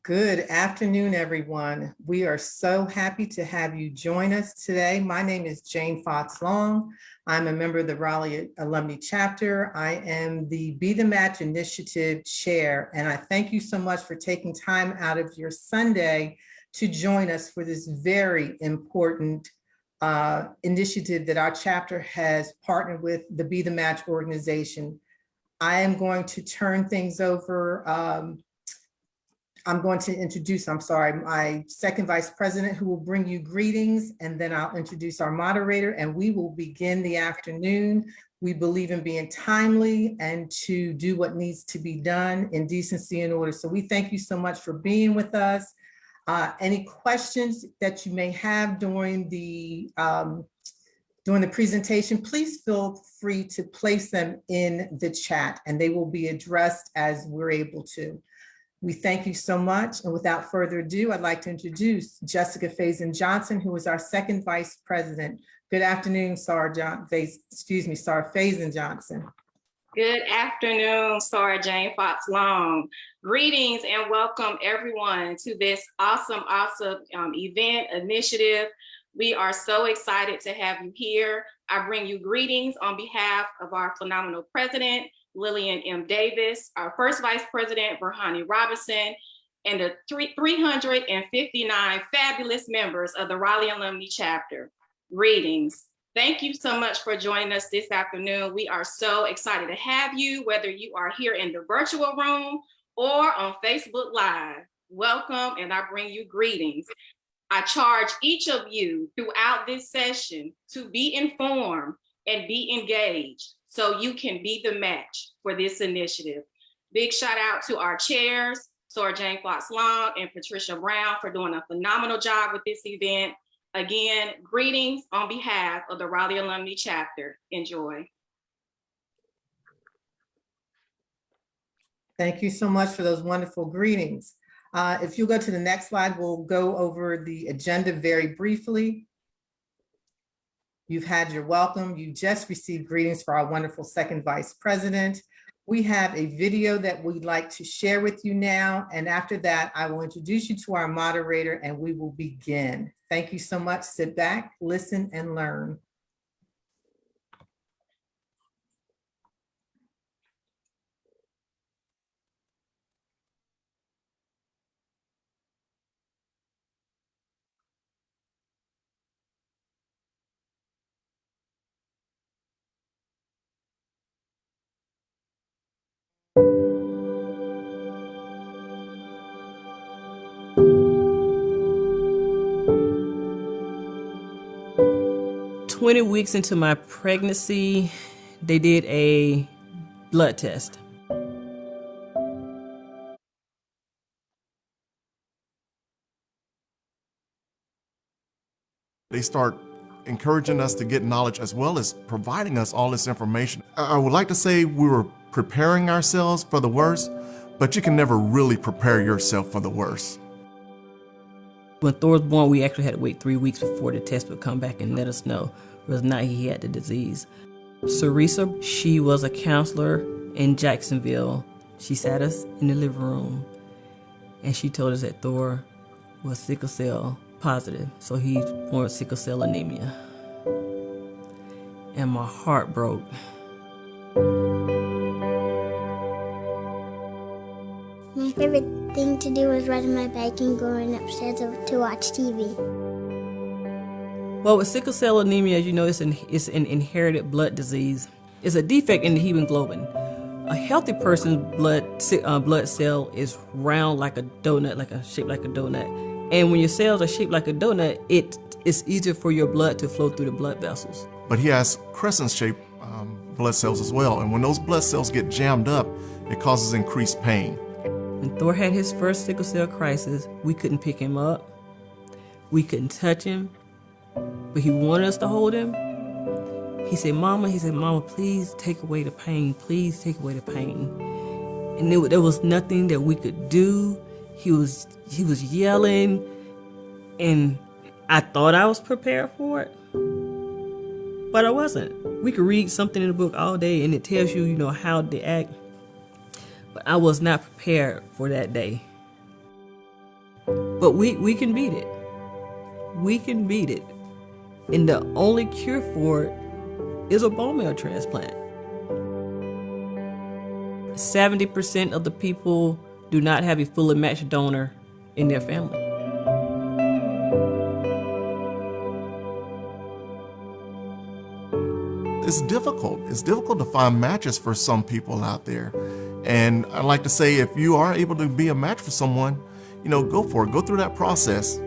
Good afternoon, everyone. We are so happy to have you join us today. My name is Jane Fox Long. I'm a member of the Raleigh Alumni Chapter. I am the Be the Match Initiative Chair, and I thank you so much for taking time out of your Sunday to join us for this very important initiative that our chapter has partnered with the Be the Match organization. I am going to turn things over. I'm going to introduce, my second vice president who will bring you greetings, and then I'll introduce our moderator and we will begin the afternoon. We believe in being timely and to do what needs to be done in decency and order. So we thank you so much for being with us. Any questions that you may have during the presentation, please feel free to place them in the chat and they will be addressed as we're able to. We thank you so much. And without further ado, I'd like to introduce Jessica Faison-Johnson, who is our second vice president. Good afternoon, Sarah Faison-Johnson. Good afternoon, Sarah Jane Fox Long. Greetings and welcome everyone to this awesome event initiative. We are so excited to have you here. I bring you greetings on behalf of our phenomenal president, Lillian M. Davis, our first vice president, Berhani Robinson, and the 359 fabulous members of the Raleigh Alumni Chapter. Greetings. Thank you so much for joining us this afternoon. We are so excited to have you, whether you are here in the virtual room or on Facebook Live. Welcome, and I bring you greetings. I charge each of you throughout this session to be informed and be engaged so you can be the match for this initiative. Big shout out to our chairs, Sarah Jane Fox Long and Patricia Brown, for doing a phenomenal job with this event. Again, greetings on behalf of the Raleigh Alumni Chapter. Enjoy. Thank you so much for those wonderful greetings. If you go to the next slide, we'll go over the agenda very briefly. You've had your welcome. You just received greetings for our wonderful second vice president. We have a video that we'd like to share with you now. And after that, I will introduce you to our moderator and we will begin. Thank you so much. Sit back, listen, and learn. 20 weeks into my pregnancy, they did a blood test. They start encouraging us to get knowledge as well as providing us all this information. I would like to say we were preparing ourselves for the worst, but you can never really prepare yourself for the worst. When Thor was born, we actually had to wait 3 weeks before the test would come back and let us know whether or not he had the disease. Sarisa, she was a counselor in Jacksonville. She sat us in the living room and she told us that Thor was sickle cell positive, so he's born with sickle cell anemia. And my heart broke. My favorite thing to do was riding my bike and going upstairs to watch TV. Well, with sickle cell anemia, as you know, it's an inherited blood disease. It's a defect in the hemoglobin. A healthy person's blood cell is round like a donut, shaped like a donut. And when your cells are shaped like a donut, it's easier for your blood to flow through the blood vessels. But he has crescent-shaped blood cells as well. And when those blood cells get jammed up, it causes increased pain. When Thor had his first sickle cell crisis, we couldn't pick him up. We couldn't touch him, but he wanted us to hold him. He said, Mama, please take away the pain. Please take away the pain. And there was nothing that we could do. He was yelling, and I thought I was prepared for it, but I wasn't. We could read something in the book all day and it tells you, how to act, but I was not prepared for that day. But we can beat it. We can beat it. And the only cure for it is a bone marrow transplant. 70% of the people do not have a fully matched donor in their family. It's difficult. It's difficult to find matches for some people out there. And I'd like to say, if you are able to be a match for someone, go for it. Go through that process.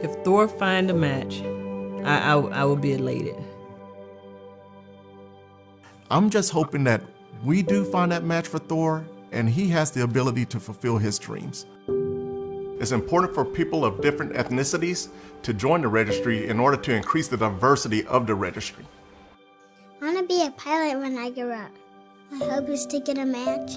If Thor find a match, I will be elated. I'm just hoping that we do find that match for Thor and he has the ability to fulfill his dreams. It's important for people of different ethnicities to join the registry in order to increase the diversity of the registry. I want to be a pilot when I grow up. My hope is to get a match.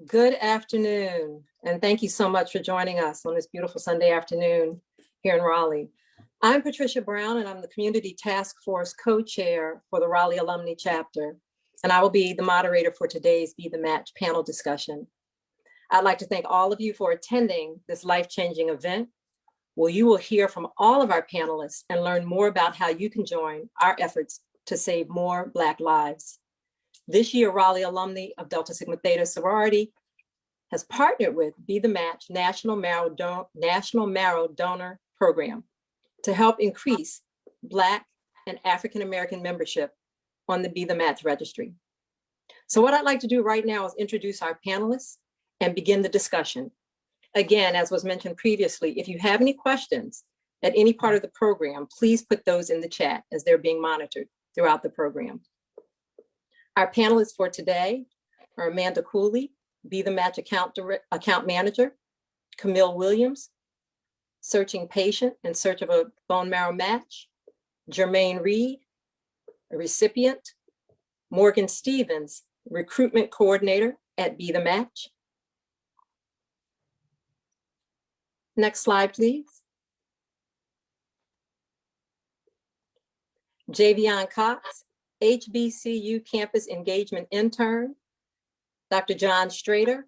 Good afternoon, and thank you so much for joining us on this beautiful Sunday afternoon here in Raleigh. I'm Patricia Brown, and I'm the Community Task Force Co-Chair for the Raleigh Alumni Chapter, and I will be the moderator for today's Be the Match panel discussion. I'd like to thank all of you for attending this life-changing event, where you will hear from all of our panelists and learn more about how you can join our efforts to save more Black lives. This year, Raleigh alumni of Delta Sigma Theta sorority has partnered with Be the Match National Marrow Donor Program to help increase Black and African American membership on the Be the Match registry. So what I'd like to do right now is introduce our panelists and begin the discussion. Again, as was mentioned previously, if you have any questions at any part of the program, please put those in the chat as they're being monitored throughout the program. Our panelists for today are Amanda Cooley, Be the Match account manager, Camille Williams, searching patient in search of a bone marrow match, Jermaine Reed, a recipient, Morgan Stevens, recruitment coordinator at Be the Match. Next slide, please. Javion Cox, HBCU campus engagement intern, Dr. John Strader,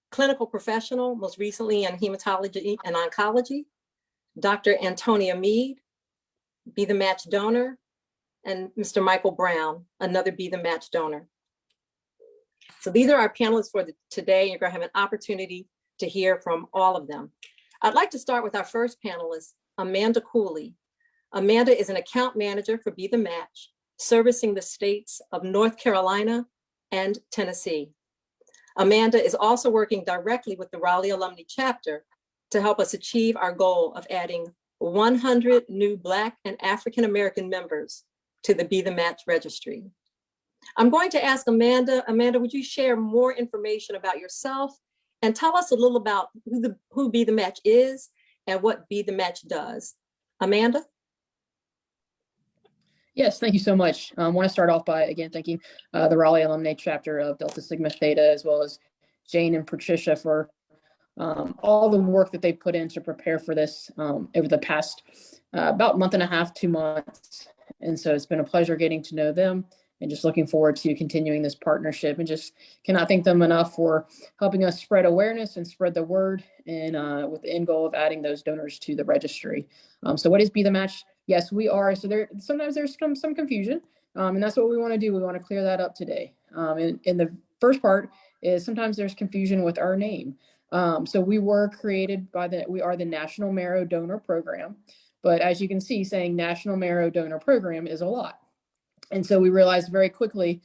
clinical professional, most recently in hematology and oncology, Dr. Antonia Mead, Be the Match donor, and Mr. Michael Brown, another Be the Match donor. So these are our panelists for today. You're going to have an opportunity to hear from all of them. I'd like to start with our first panelist, Amanda Cooley. Amanda is an account manager for Be the Match, servicing the states of North Carolina and Tennessee. Amanda is also working directly with the Raleigh Alumni Chapter to help us achieve our goal of adding 100 new Black and African American members to the Be the Match registry. I'm going to ask Amanda, would you share more information about yourself and tell us a little about who Be the Match is and what Be the Match does? Amanda? Yes, thank you so much. I want to start off by, again, thanking the Raleigh Alumni Chapter of Delta Sigma Theta, as well as Jane and Patricia for all the work that they put in to prepare for this over the past about month and a half, 2 months. And so it's been a pleasure getting to know them and just looking forward to continuing this partnership, and just cannot thank them enough for helping us spread awareness and spread the word, and with the end goal of adding those donors to the registry. So what is Be the Match? Yes, we are. So sometimes there's some confusion, and that's what we want to do. We want to clear that up today. And the first part is sometimes there's confusion with our name. So we were created we are the National Marrow Donor Program, but as you can see, saying National Marrow Donor Program is a lot. And so we realized very quickly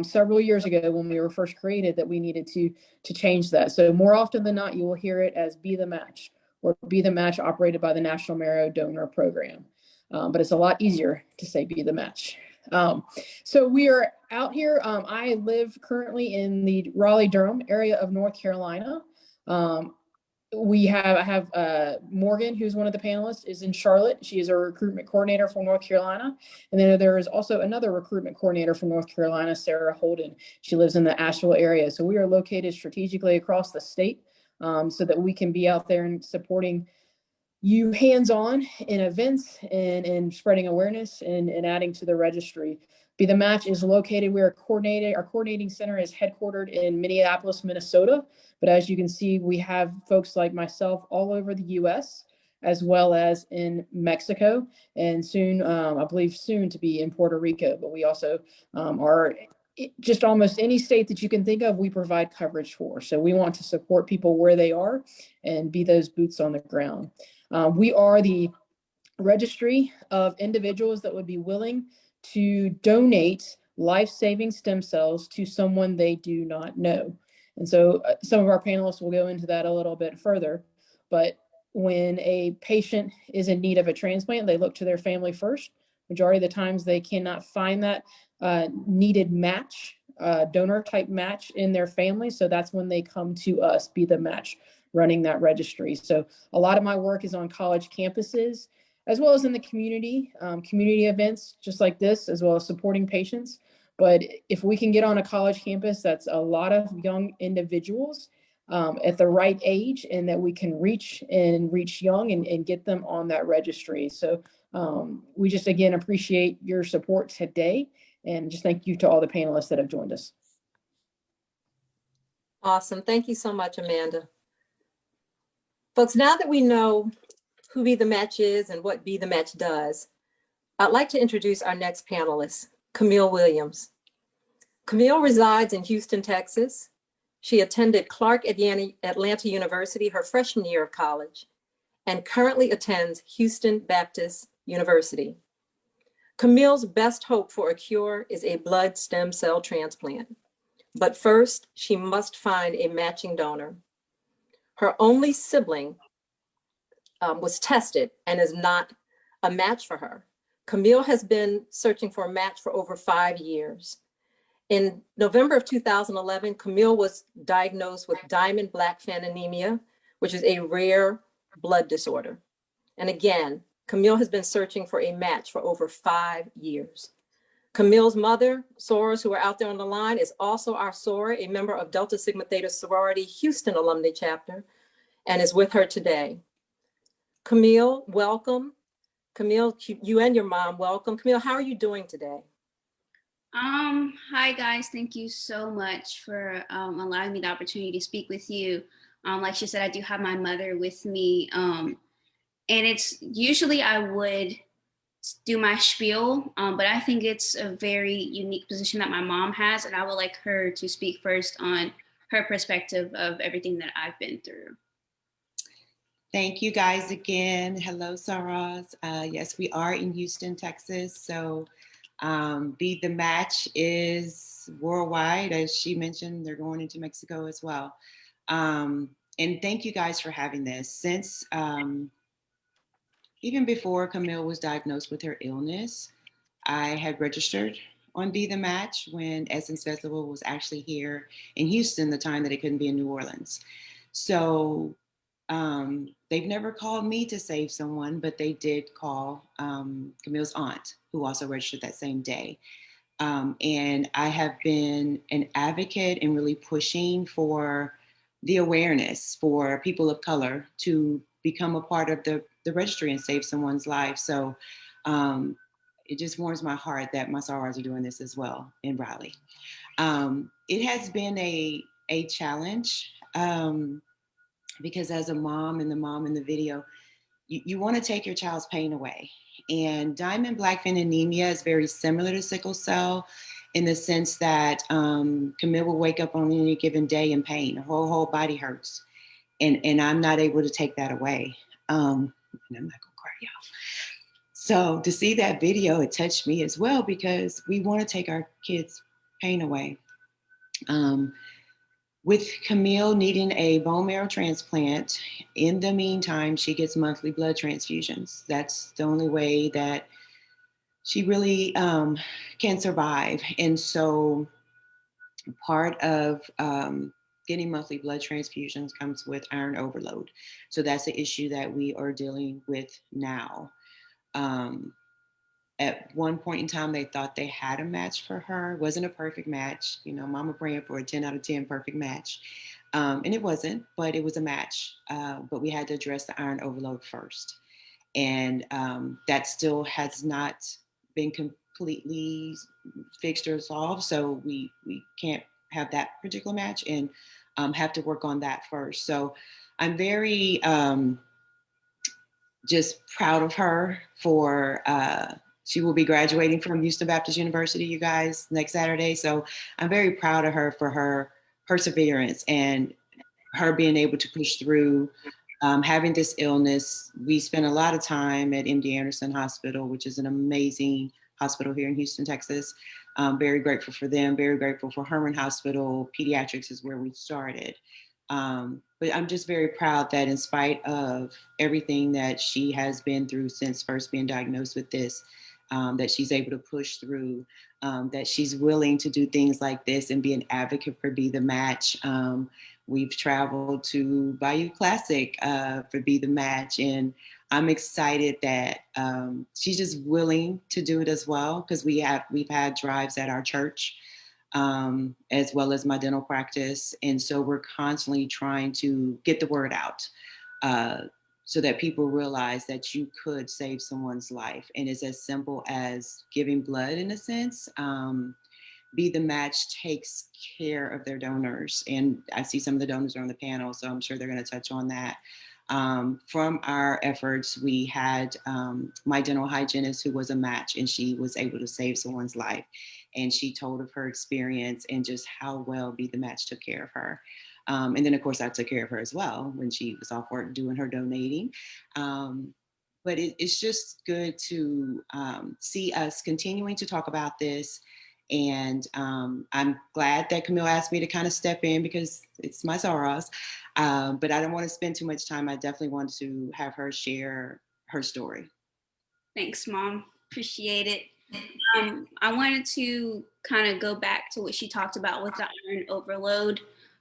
several years ago when we were first created that we needed to change that. So more often than not, you will hear it as Be the Match, or Be the Match operated by the National Marrow Donor Program. But it's a lot easier to say Be the Match. So we are out here. I live currently in the Raleigh-Durham area of North Carolina. I have Morgan, who's one of the panelists, is in Charlotte. She is a recruitment coordinator for North Carolina. And then there is also another recruitment coordinator from North Carolina, Sarah Holden. She lives in the Asheville area. So we are located strategically across the state so that we can be out there and supporting you hands-on in events and spreading awareness and adding to the registry. Be the Match is located, our coordinating center is headquartered in Minneapolis, Minnesota. But as you can see, we have folks like myself all over the US, as well as in Mexico, and soon, I believe soon to be in Puerto Rico. But we also are just almost any state that you can think of, we provide coverage for. So we want to support people where they are and be those boots on the ground. We are the registry of individuals that would be willing to donate life-saving stem cells to someone they do not know. And so some of our panelists will go into that a little bit further. But when a patient is in need of a transplant, they look to their family first. Majority of the times they cannot find that needed match, donor type match in their family. So that's when they come to us, Be the Match, running that registry. So a lot of my work is on college campuses, as well as in the community events just like this, as well as supporting patients. But if we can get on a college campus, that's a lot of young individuals at the right age, and that we can reach young and get them on that registry. So we just, again, appreciate your support today, and just thank you to all the panelists that have joined us. Awesome. Thank you so much, Amanda. Folks, now that we know who Be the Match is and what Be the Match does, I'd like to introduce our next panelist, Camille Williams. Camille resides in Houston, Texas. She attended Clark Atlanta University her freshman year of college and currently attends Houston Baptist University. Camille's best hope for a cure is a blood stem cell transplant. But first, she must find a matching donor. Her only sibling was tested and is not a match for her. Camille has been searching for a match for over 5 years. In November of 2011, Camille was diagnosed with Diamond-Blackfan anemia, which is a rare blood disorder. And again, Camille has been searching for a match for over 5 years. Camille's mother, Soros, who are out there on the line, is also our soror, a member of Delta Sigma Theta Sorority Houston Alumni Chapter, and is with her today. Camille, welcome. Camille, you and your mom, welcome. Camille, how are you doing today? Hi guys, thank you so much for allowing me the opportunity to speak with you. Like she said, I do have my mother with me, and it's usually I would do my spiel, but I think it's a very unique position that my mom has, and I would like her to speak first on her perspective of everything that I've been through. Thank you guys again. Hello, Saras. Yes, we are in Houston, Texas. So Be the Match is worldwide. As she mentioned, they're going into Mexico as well. And thank you guys for having this. Since even before Camille was diagnosed with her illness, I had registered on Be the Match when Essence Festival was actually here in Houston, the time that it couldn't be in New Orleans. So they've never called me to save someone, but they did call Camille's aunt, who also registered that same day. And I have been an advocate and really pushing for the awareness for people of color to become a part of the registry and save someone's life. So it just warms my heart that my sorors are doing this as well in Raleigh. It has been a challenge. Because as a mom and the mom in the video, you want to take your child's pain away. And Diamond-Blackfan anemia is very similar to sickle cell in the sense that Camille will wake up on any given day in pain. Her whole body hurts. And I'm not able to take that away. And I'm not going to cry, y'all. So to see that video, it touched me as well because we want to take our kids' pain away. With Camille needing a bone marrow transplant, in the meantime, she gets monthly blood transfusions. That's the only way that she really can survive. And so part of getting monthly blood transfusions comes with iron overload. So that's the issue that we are dealing with now. At one point in time, they thought they had a match for her. It wasn't a perfect match. You know, mama praying for a 10 out of 10 perfect match. And it wasn't, but it was a match. But we had to address the iron overload first. And that still has not been completely fixed or solved. So we can't have that particular match and have to work on that first. So I'm very just proud of her for, she will be graduating from Houston Baptist University, you guys, next Saturday. So I'm very proud of her for her perseverance and her being able to push through having this illness. We spent a lot of time at MD Anderson Hospital, which is an amazing hospital here in Houston, Texas. Very grateful for them, very grateful for Herman Hospital. Pediatrics is where we started. But I'm just very proud that in spite of everything that she has been through since first being diagnosed with this, that she's able to push through, that she's willing to do things like this and be an advocate for Be the Match. We've traveled to Bayou Classic for Be the Match, and I'm excited that she's just willing to do it as well, because we've had drives at our church as well as my dental practice, and so we're constantly trying to get the word out so that people realize that you could save someone's life, and it's as simple as giving blood in a sense. Be the Match takes care of their donors. And I see some of the donors are on the panel, so I'm sure they're going to touch on that. From our efforts, we had my dental hygienist who was a match, and she was able to save someone's life. And she told of her experience and just how well Be the Match took care of her. And then, of course, I took care of her as well when she was off work doing her donating. But it's just good to see us continuing to talk about this. And I'm glad that Camille asked me to kind of step in because it's my sorrows. But I don't want to spend too much time. I definitely want to have her share her story. Thanks, Mom. Appreciate it. I wanted to kind of go back to what she talked about with the iron overload.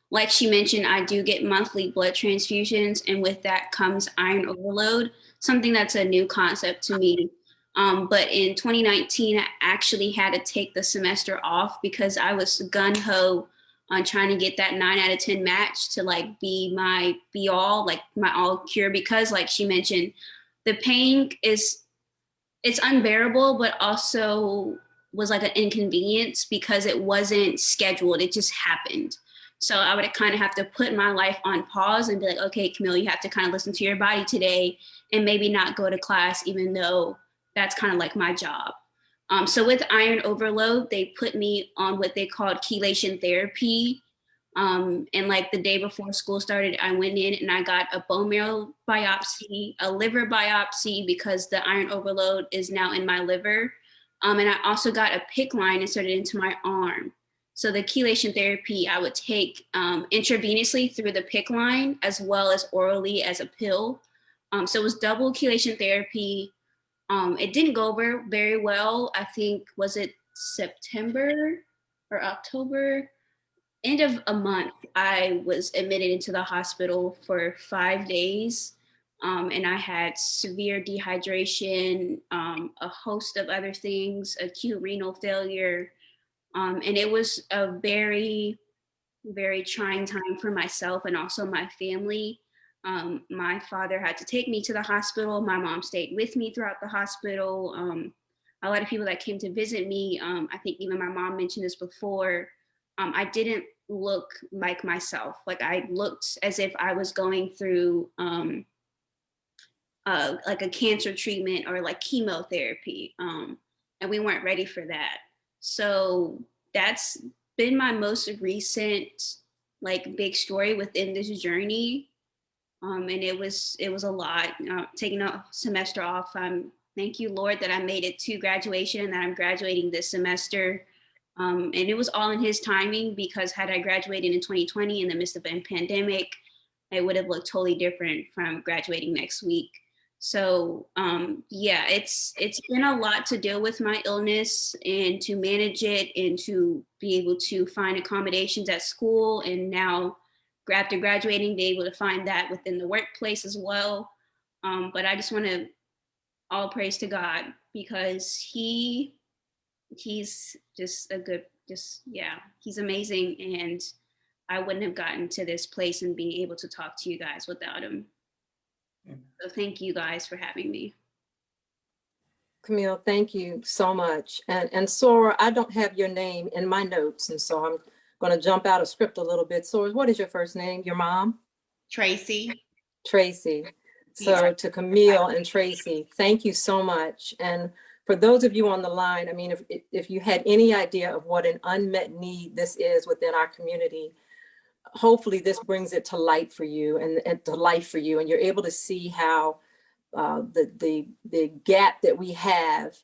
Like she mentioned, I do get monthly blood transfusions, and with that comes iron overload, something that's a new concept to me. But in 2019, I actually had to take the semester off because I was gung-ho on trying to get that 9 out of 10 match to like be my be all, like my all cure, because like she mentioned, the pain it's unbearable, but also was like an inconvenience because it wasn't scheduled. It just happened. So I would kind of have to put my life on pause and be like, okay, Camille, you have to kind of listen to your body today and maybe not go to class, even though that's kind of like my job. So with iron overload, they put me on what they called chelation therapy. And like the day before school started, I went in and I got a bone marrow biopsy, a liver biopsy, because the iron overload is now in my liver. And I also got a PICC line inserted into my arm. So the chelation therapy I would take intravenously through the PICC line as well as orally as a pill. So it was double chelation therapy. It didn't go over very well. I think, was it September or October? End of a month, I was admitted into the hospital for 5 days. And I had severe dehydration, a host of other things, acute renal failure. And it was a very, very trying time for myself and also my family. My father had to take me to the hospital. My mom stayed with me throughout the hospital. A lot of people that came to visit me, I think even my mom mentioned this before, I didn't look like myself. Like I looked as if I was going through like a cancer treatment or like chemotherapy. And we weren't ready for that. So that's been my most recent like big story within this journey. And it was a lot. Taking a semester off. Thank you, Lord, that I made it to graduation and that I'm graduating this semester. And it was all in His timing, because had I graduated in 2020 in the midst of a pandemic, it would have looked totally different from graduating next week. So yeah, it's been a lot to deal with my illness and to manage it and to be able to find accommodations at school, and now after graduating, be able to find that within the workplace as well. But I just want to all praise to God, because he's just a good, he's amazing. And I wouldn't have gotten to this place and being able to talk to you guys without him. So thank you guys for having me. Camille, thank you so much. And Sora, I don't have your name in my notes, and so I'm going to jump out of script a little bit. Sora, what is your first name? Your mom? Tracy. Tracy. So to Camille and Tracy, thank you so much. And for those of you on the line, I mean, if you had any idea of what an unmet need this is within our community, hopefully this brings it to light for you and to life for you, and you're able to see how the gap that we have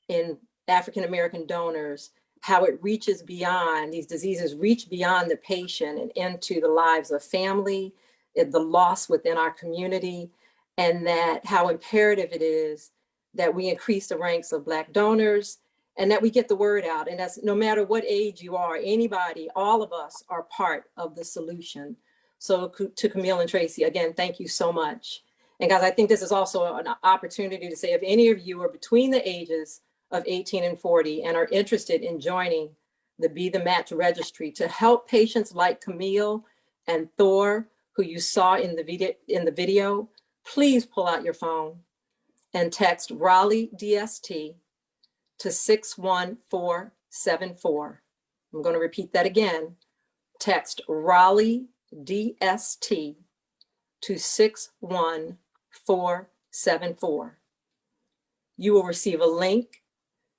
in African American donors, how it reaches beyond, these diseases reach beyond the patient and into the lives of family, the loss within our community, and that how imperative it is that we increase the ranks of Black donors and that we get the word out. And that's no matter what age you are, anybody, all of us are part of the solution. So to Camille and Tracy, again, thank you so much. And guys, I think this is also an opportunity to say, if any of you are between the ages of 18 and 40 and are interested in joining the Be the Match registry to help patients like Camille and Thor, who you saw in the video, please pull out your phone and text RaleighDST to 61474. I'm going to repeat that again. Text RaleighDST to 61474. You will receive a link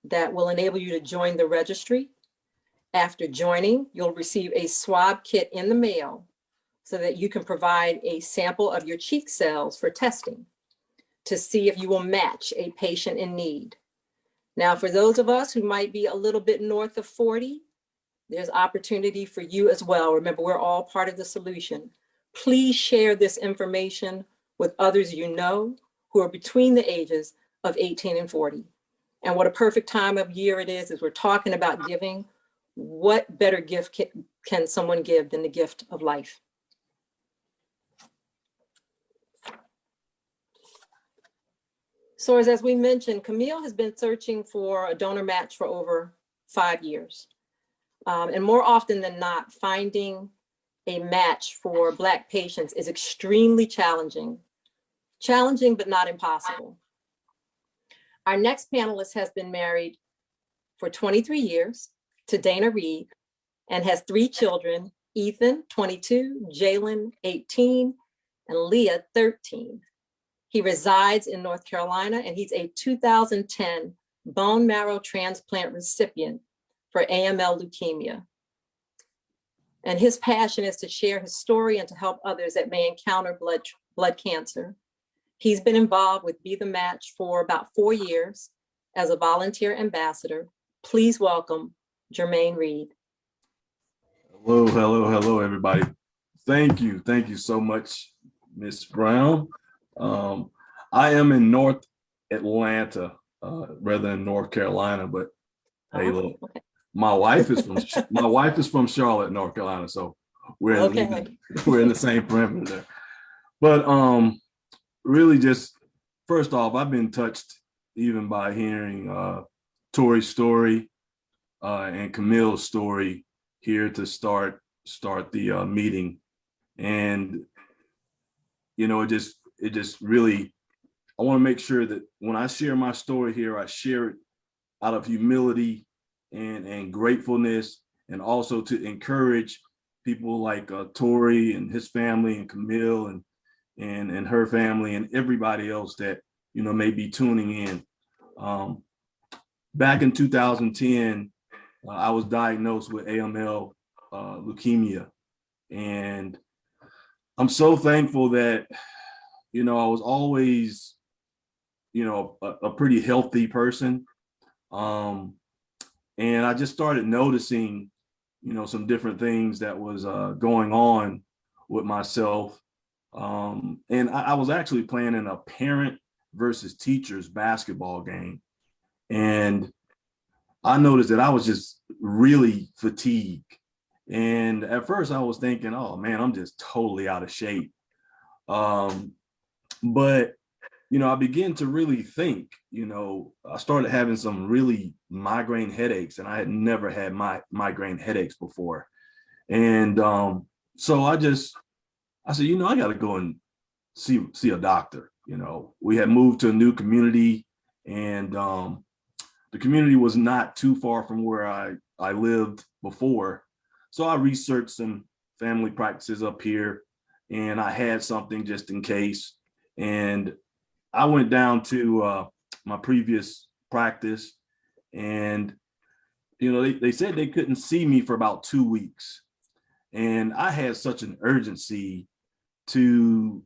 that will enable you to join the registry. After joining, you'll receive a swab kit in the mail so that you can provide a sample of your cheek cells for testing to see if you will match a patient in need. Now, for those of us who might be a little bit north of 40, there's opportunity for you as well. Remember, we're all part of the solution. Please share this information with others you know who are between the ages of 18 and 40. And what a perfect time of year it is we're talking about giving. What better gift can someone give than the gift of life? So as we mentioned, Camille has been searching for a donor match for over 5 years. And more often than not, finding a match for Black patients is extremely challenging. Challenging, but not impossible. Our next panelist has been married for 23 years to Dana Reed and has 3 children, Ethan, 22, Jalen, 18, and Leah, 13. He resides in North Carolina, and he's a 2010 bone marrow transplant recipient for AML leukemia. And his passion is to share his story and to help others that may encounter blood cancer. He's been involved with Be the Match for about 4 years as a volunteer ambassador. Please welcome Jermaine Reed. Hello, everybody. Thank you so much, Ms. Brown. I am in North Atlanta, rather than North Carolina, but hey, look, Okay. my wife is from Charlotte, North Carolina, so we're in the same perimeter there. But really, just first off, I've been touched even by hearing Tori's story and Camille's story here to start the meeting, and you know, it just really, I want to make sure that when I share my story here, I share it out of humility and gratefulness, and also to encourage people like Tori and his family, and Camille and her family, and everybody else that, you know, may be tuning in. Back in 2010, I was diagnosed with AML leukemia, and I'm so thankful that, you know, I was always, you know, a pretty healthy person. And I just started noticing, you know, some different things that was going on with myself. And I was actually playing in a parent versus teachers basketball game. And I noticed that I was just really fatigued. And at first I was thinking, oh man, I'm just totally out of shape. But, you know, I began to really think, you know, I started having some really migraine headaches, and I had never had migraine headaches before. And So I said, I got to go and see a doctor. We had moved to a new community, and the community was not too far from where I lived before. So I researched some family practices up here, and I had something just in case. And I went down to my previous practice, and they said they couldn't see me for about 2 weeks. And I had such an urgency to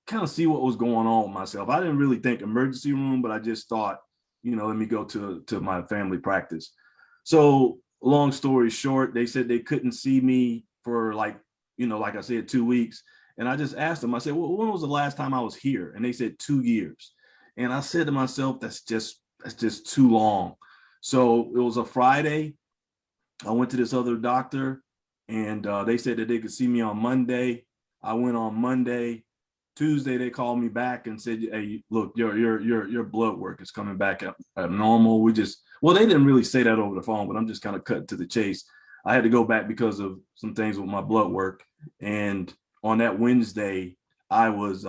kind of see what was going on with myself. I didn't really think emergency room, but I just thought, let me go to my family practice. So long story short, they said they couldn't see me for like I said, 2 weeks. And I just asked them, I said, well, when was the last time I was here? And they said 2 years. And I said to myself, that's just too long. So it was a Friday. I went to this other doctor, and they said that they could see me on Monday. I went on Monday. Tuesday, they called me back and said, hey, look, your blood work is coming back at normal. They didn't really say that over the phone, but I'm just kind of cutting to the chase. I had to go back because of some things with my blood work. And on that Wednesday, I was,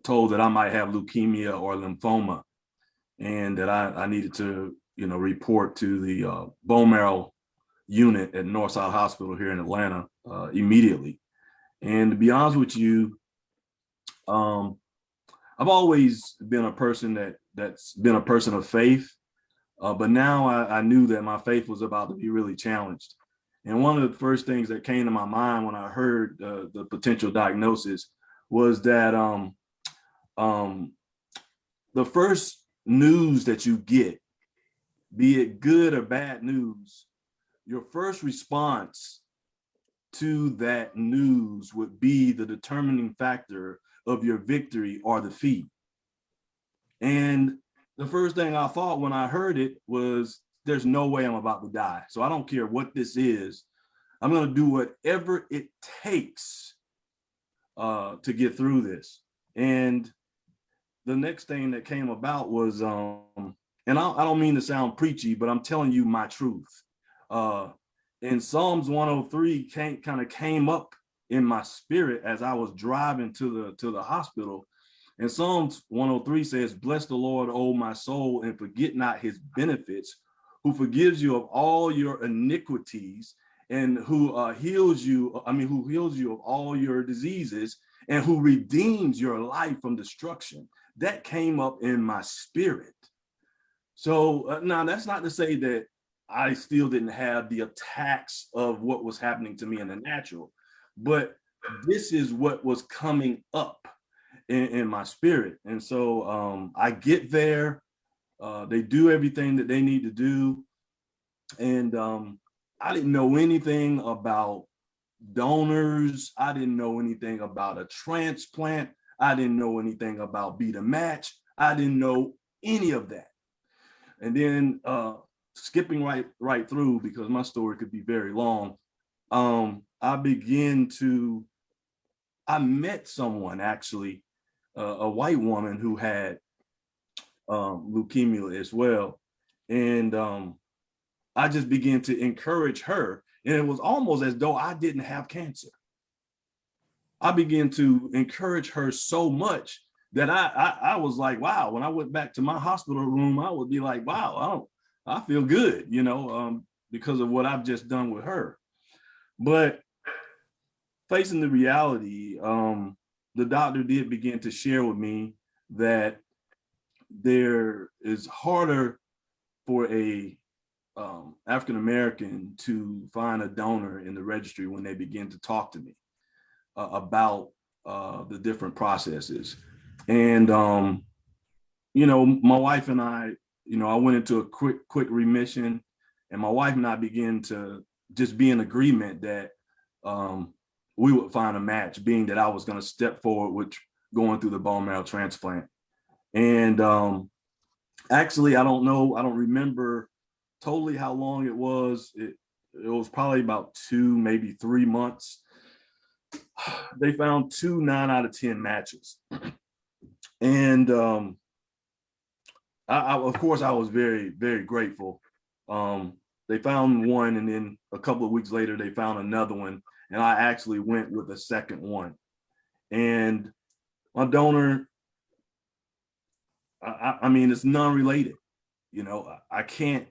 told that I might have leukemia or lymphoma, and that I needed to, report to the bone marrow unit at Northside Hospital here in Atlanta immediately. And to be honest with you, I've always been a person that's been a person of faith, but now I knew that my faith was about to be really challenged. And one of the first things that came to my mind when I heard the potential diagnosis was that the first news that you get, be it good or bad news, your first response to that news would be the determining factor of your victory or defeat. And the first thing I thought when I heard it was, there's no way I'm about to die. So I don't care what this is. I'm going to do whatever it takes to get through this. And the next thing that came about was, and I don't mean to sound preachy, but I'm telling you my truth. And Psalms 103 kind of came up in my spirit as I was driving to the hospital. And Psalms 103 says, bless the Lord, O my soul, and forget not his benefits, who forgives you of all your iniquities, and who heals you of all your diseases, and who redeems your life from destruction. That came up in my spirit. So now that's not to say that I still didn't have the attacks of what was happening to me in the natural, but this is what was coming up in my spirit. And so I get there, they do everything that they need to do. And I didn't know anything about donors. I didn't know anything about a transplant. I didn't know anything about Be the Match. I didn't know any of that. And then skipping right through, because my story could be very long, I met someone, actually, a white woman who had leukemia as well. And I just began to encourage her. And it was almost as though I didn't have cancer. I began to encourage her so much that I was like, wow, when I went back to my hospital room, I would be like, wow, I feel good, because of what I've just done with her. But facing the reality, the doctor did begin to share with me that there is harder for a African-American to find a donor in the registry when they begin to talk to me about the different processes. And, my wife and I went into a quick remission, and my wife and I began to just be in agreement that we would find a match, being that I was going to step forward with going through the bone marrow transplant. And actually, I don't remember totally how long it was. It was probably about 2, maybe 3 months. They found 2 9 out of 10 matches. And I of course, I was very, very grateful. they found one, and then a couple of weeks later, they found another one. And I actually went with the second one. And my donor, I mean, it's non-related. You know, I can't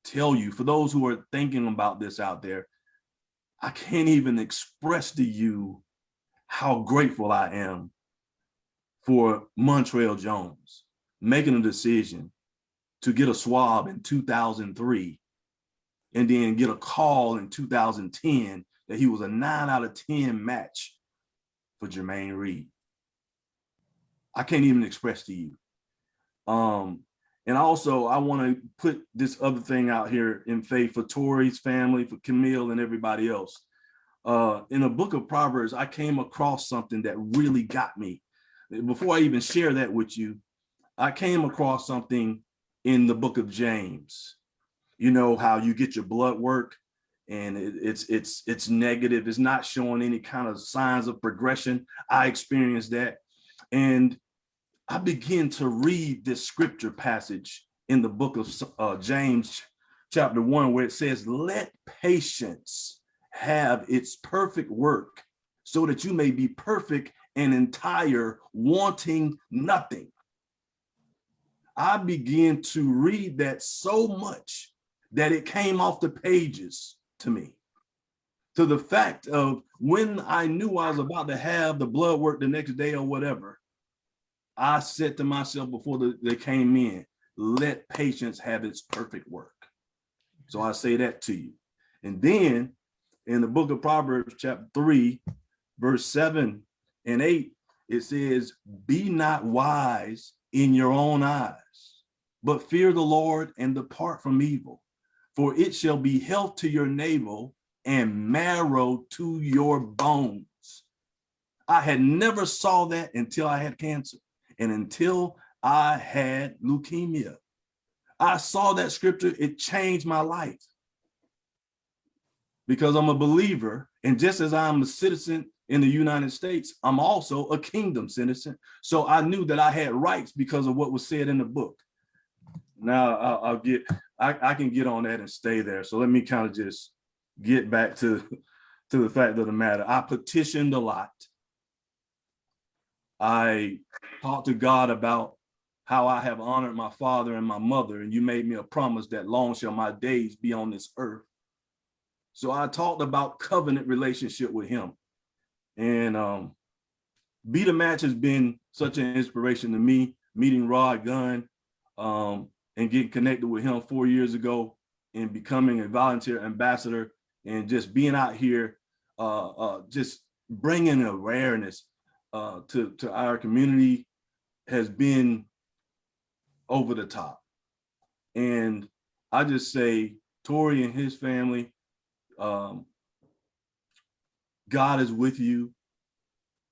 tell you, for those who are thinking about this out there, I can't even express to you how grateful I am for Montrell Jones making a decision to get a swab in 2003 and then get a call in 2010 that he was a 9 out of 10 match for Jermaine Reed. I can't even express to you. And also, I want to put this other thing out here in faith for Tori's family, for Camille and everybody else. In the book of Proverbs, I came across something that really got me. Before I even share that with you, I came across something in the book of James. You know how you get your blood work and it's negative. It's not showing any kind of signs of progression. I experienced that. And I began to read this scripture passage in the book of James, chapter 1, where it says, let patience have its perfect work so that you may be perfect and entire, wanting nothing. I began to read that so much that it came off the pages to me, to the fact of when I knew I was about to have the blood work the next day or whatever, I said to myself before they came in, let patience have its perfect work. So I say that to you. And then in the book of Proverbs, chapter 3, verse 7 and 8, it says, be not wise in your own eyes, but fear the Lord and depart from evil. For it shall be health to your navel and marrow to your bones. I had never saw that until I had cancer and until I had leukemia. I saw that scripture, it changed my life. Because I'm a believer, and just as I'm a citizen in the United States, I'm also a kingdom citizen. So I knew that I had rights because of what was said in the book. Now I can get on that and stay there. So let me kind of just get back to the fact of the matter. I petitioned a lot. I talked to God about how I have honored my father and my mother, and you made me a promise that long shall my days be on this earth. So I talked about covenant relationship with him. And Be the Match has been such an inspiration to me, meeting Rod Gunn and getting connected with him 4 years ago and becoming a volunteer ambassador and just being out here, just bringing awareness to our community has been over the top. And I just say, Tori and his family, God is with you.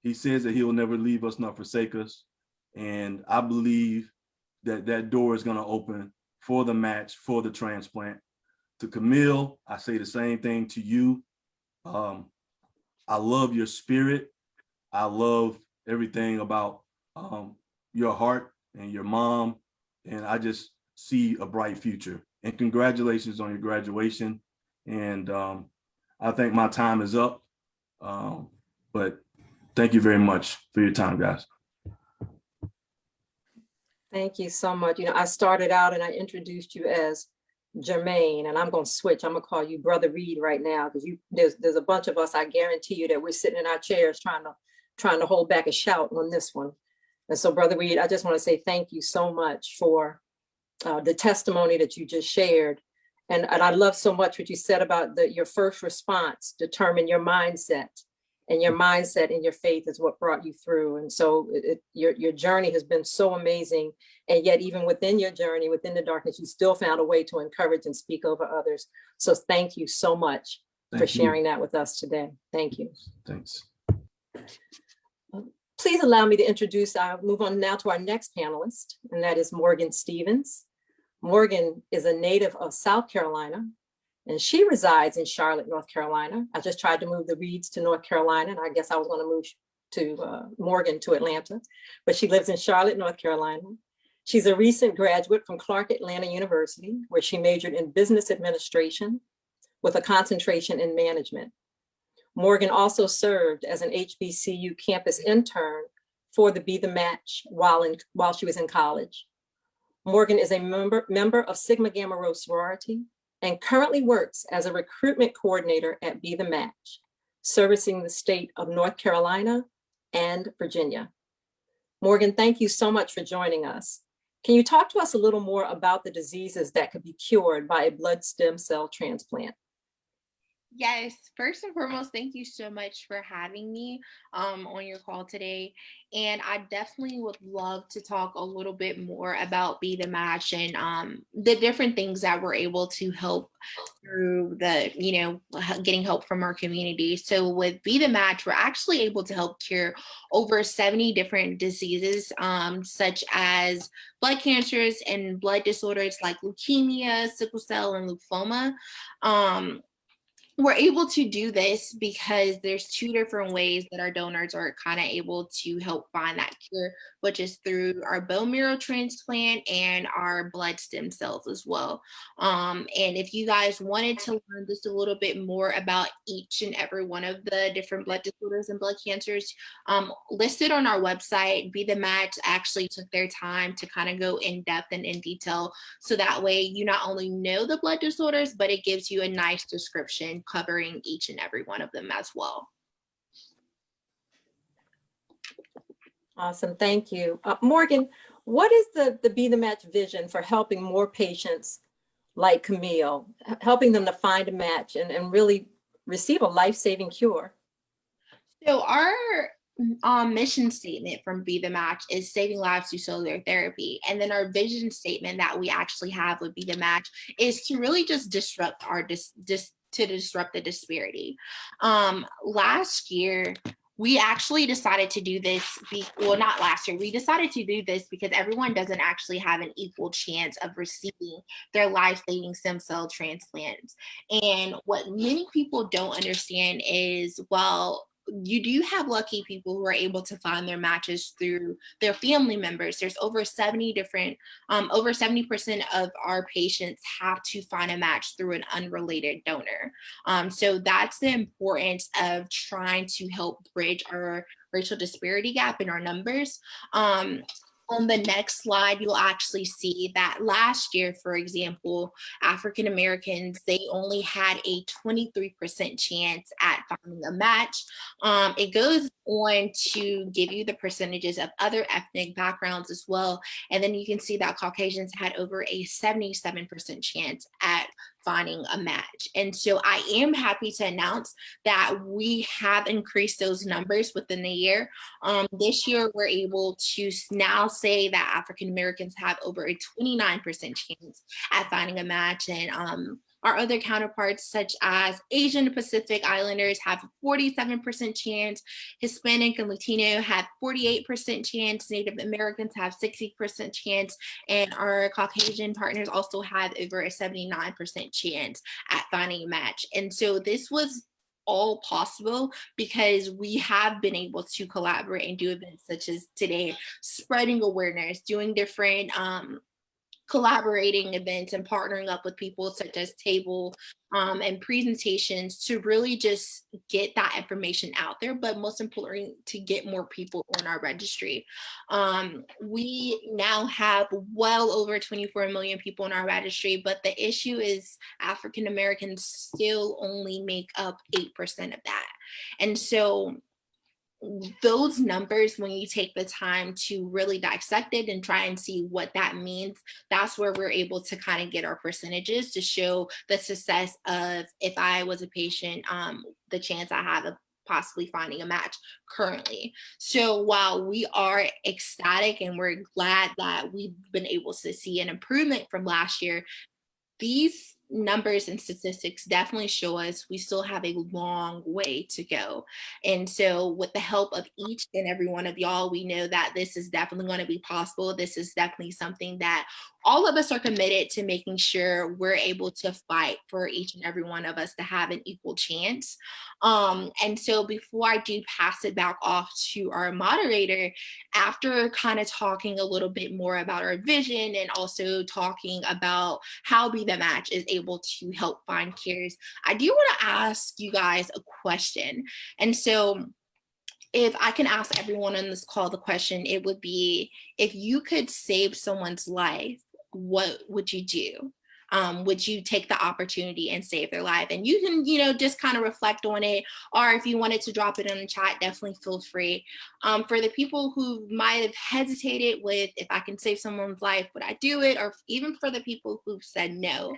He says that he will never leave us nor forsake us. And I believe that that door is going to open for the match, for the transplant. To Camille, I say the same thing to you. I love your spirit. I love everything about your heart and your mom. And I just see a bright future. And congratulations on your graduation. And I think my time is up. But thank you very much for your time, guys. Thank you so much. You know, I started out and I introduced you as Jermaine, and I'm going to switch. I'm going to call you Brother Reed right now, because there's a bunch of us, I guarantee you, that we're sitting in our chairs trying to hold back a shout on this one. And so, Brother Reed, I just want to say thank you so much for the testimony that you just shared. And I love so much what you said about your first response determine your mindset. And your mindset and your faith is what brought you through. And so your journey has been so amazing. And yet even within your journey, within the darkness, you still found a way to encourage and speak over others. So thank you so much for sharing that with us today. Thank you. Thanks. Please allow me to introduce, I'll move on now to our next panelist, and that is Morgan Stevens. Morgan is a native of South Carolina, and she resides in Charlotte, North Carolina. I just tried to move the Reeds to North Carolina, and I guess I was going to move to Morgan to Atlanta, but she lives in Charlotte, North Carolina. She's a recent graduate from Clark Atlanta University, where she majored in business administration with a concentration in management. Morgan also served as an HBCU campus intern for the Be the Match while she was in college. Morgan is a member of Sigma Gamma Rho sorority and currently works as a recruitment coordinator at Be the Match, servicing the state of North Carolina and Virginia. Morgan, thank you so much for joining us. Can you talk to us a little more about the diseases that could be cured by a blood stem cell transplant? Yes, first and foremost, thank you so much for having me on your call today. And I definitely would love to talk a little bit more about Be the Match and the different things that we're able to help through the, getting help from our community. So with Be the Match, we're actually able to help cure over 70 different diseases, such as blood cancers and blood disorders like leukemia, sickle cell, and lymphoma. We're able to do this because there's two different ways that our donors are kind of able to help find that cure, which is through our bone marrow transplant and our blood stem cells as well. And if you guys wanted to learn just a little bit more about each and every one of the different blood disorders and blood cancers listed on our website, Be the Match actually took their time to kind of go in depth and in detail. So that way you not only know the blood disorders, but it gives you a nice description covering each and every one of them as well. Awesome, thank you. Morgan, what is the Be the Match vision for helping more patients like Camille, helping them to find a match and really receive a life-saving cure? So our mission statement from Be the Match is saving lives through cellular therapy. And then our vision statement that we actually have with Be the Match is to really just disrupt to disrupt the disparity. Last year, we actually decided to do this, not last year, we decided to do this because everyone doesn't actually have an equal chance of receiving their life-saving stem cell transplants. And what many people don't understand is, well, you do have lucky people who are able to find their matches through their family members. There's over 70% of our patients have to find a match through an unrelated donor. So that's the importance of trying to help bridge our racial disparity gap in our numbers. On the next slide, you'll actually see that last year, for example, African Americans, they only had a 23% chance at finding a match. It goes on to give you the percentages of other ethnic backgrounds as well. And then you can see that Caucasians had over a 77% chance at finding a match. And so I am happy to announce that we have increased those numbers within the year. This year, we're able to now say that African Americans have over a 29% chance at finding a match. And our other counterparts, such as Asian Pacific Islanders, have a 47% chance. Hispanic and Latino have 48% chance. Native Americans have 60% chance. And our Caucasian partners also have over a 79% chance at finding a match. And so this was all possible because we have been able to collaborate and do events such as today, spreading awareness, doing different collaborating events and partnering up with people such as table and presentations to really just get that information out there, but most importantly, to get more people on our registry. We now have well over 24 million people on our registry, but the issue is African Americans still only make up 8% of that. And so those numbers, when you take the time to really dissect it and try and see what that means, that's where we're able to kind of get our percentages to show the success of, if I was a patient, the chance I have of possibly finding a match currently. So while we are ecstatic and we're glad that we've been able to see an improvement from last year, these numbers and statistics definitely show us we still have a long way to go. And so with the help of each and every one of y'all, we know that this is definitely going to be possible. This is definitely something that all of us are committed to making sure we're able to fight for each and every one of us to have an equal chance. And so before I do pass it back off to our moderator, after kind of talking a little bit more about our vision and also talking about how Be the Match is able to help find cures, I do want to ask you guys a question. And so if I can ask everyone on this call the question, it would be, if you could save someone's life, what would you do? Would you take the opportunity and save their life? And you can, just kind of reflect on it. Or if you wanted to drop it in the chat, definitely feel free. For the people who might have hesitated with, if I can save someone's life, would I do it? Or even for the people who said no,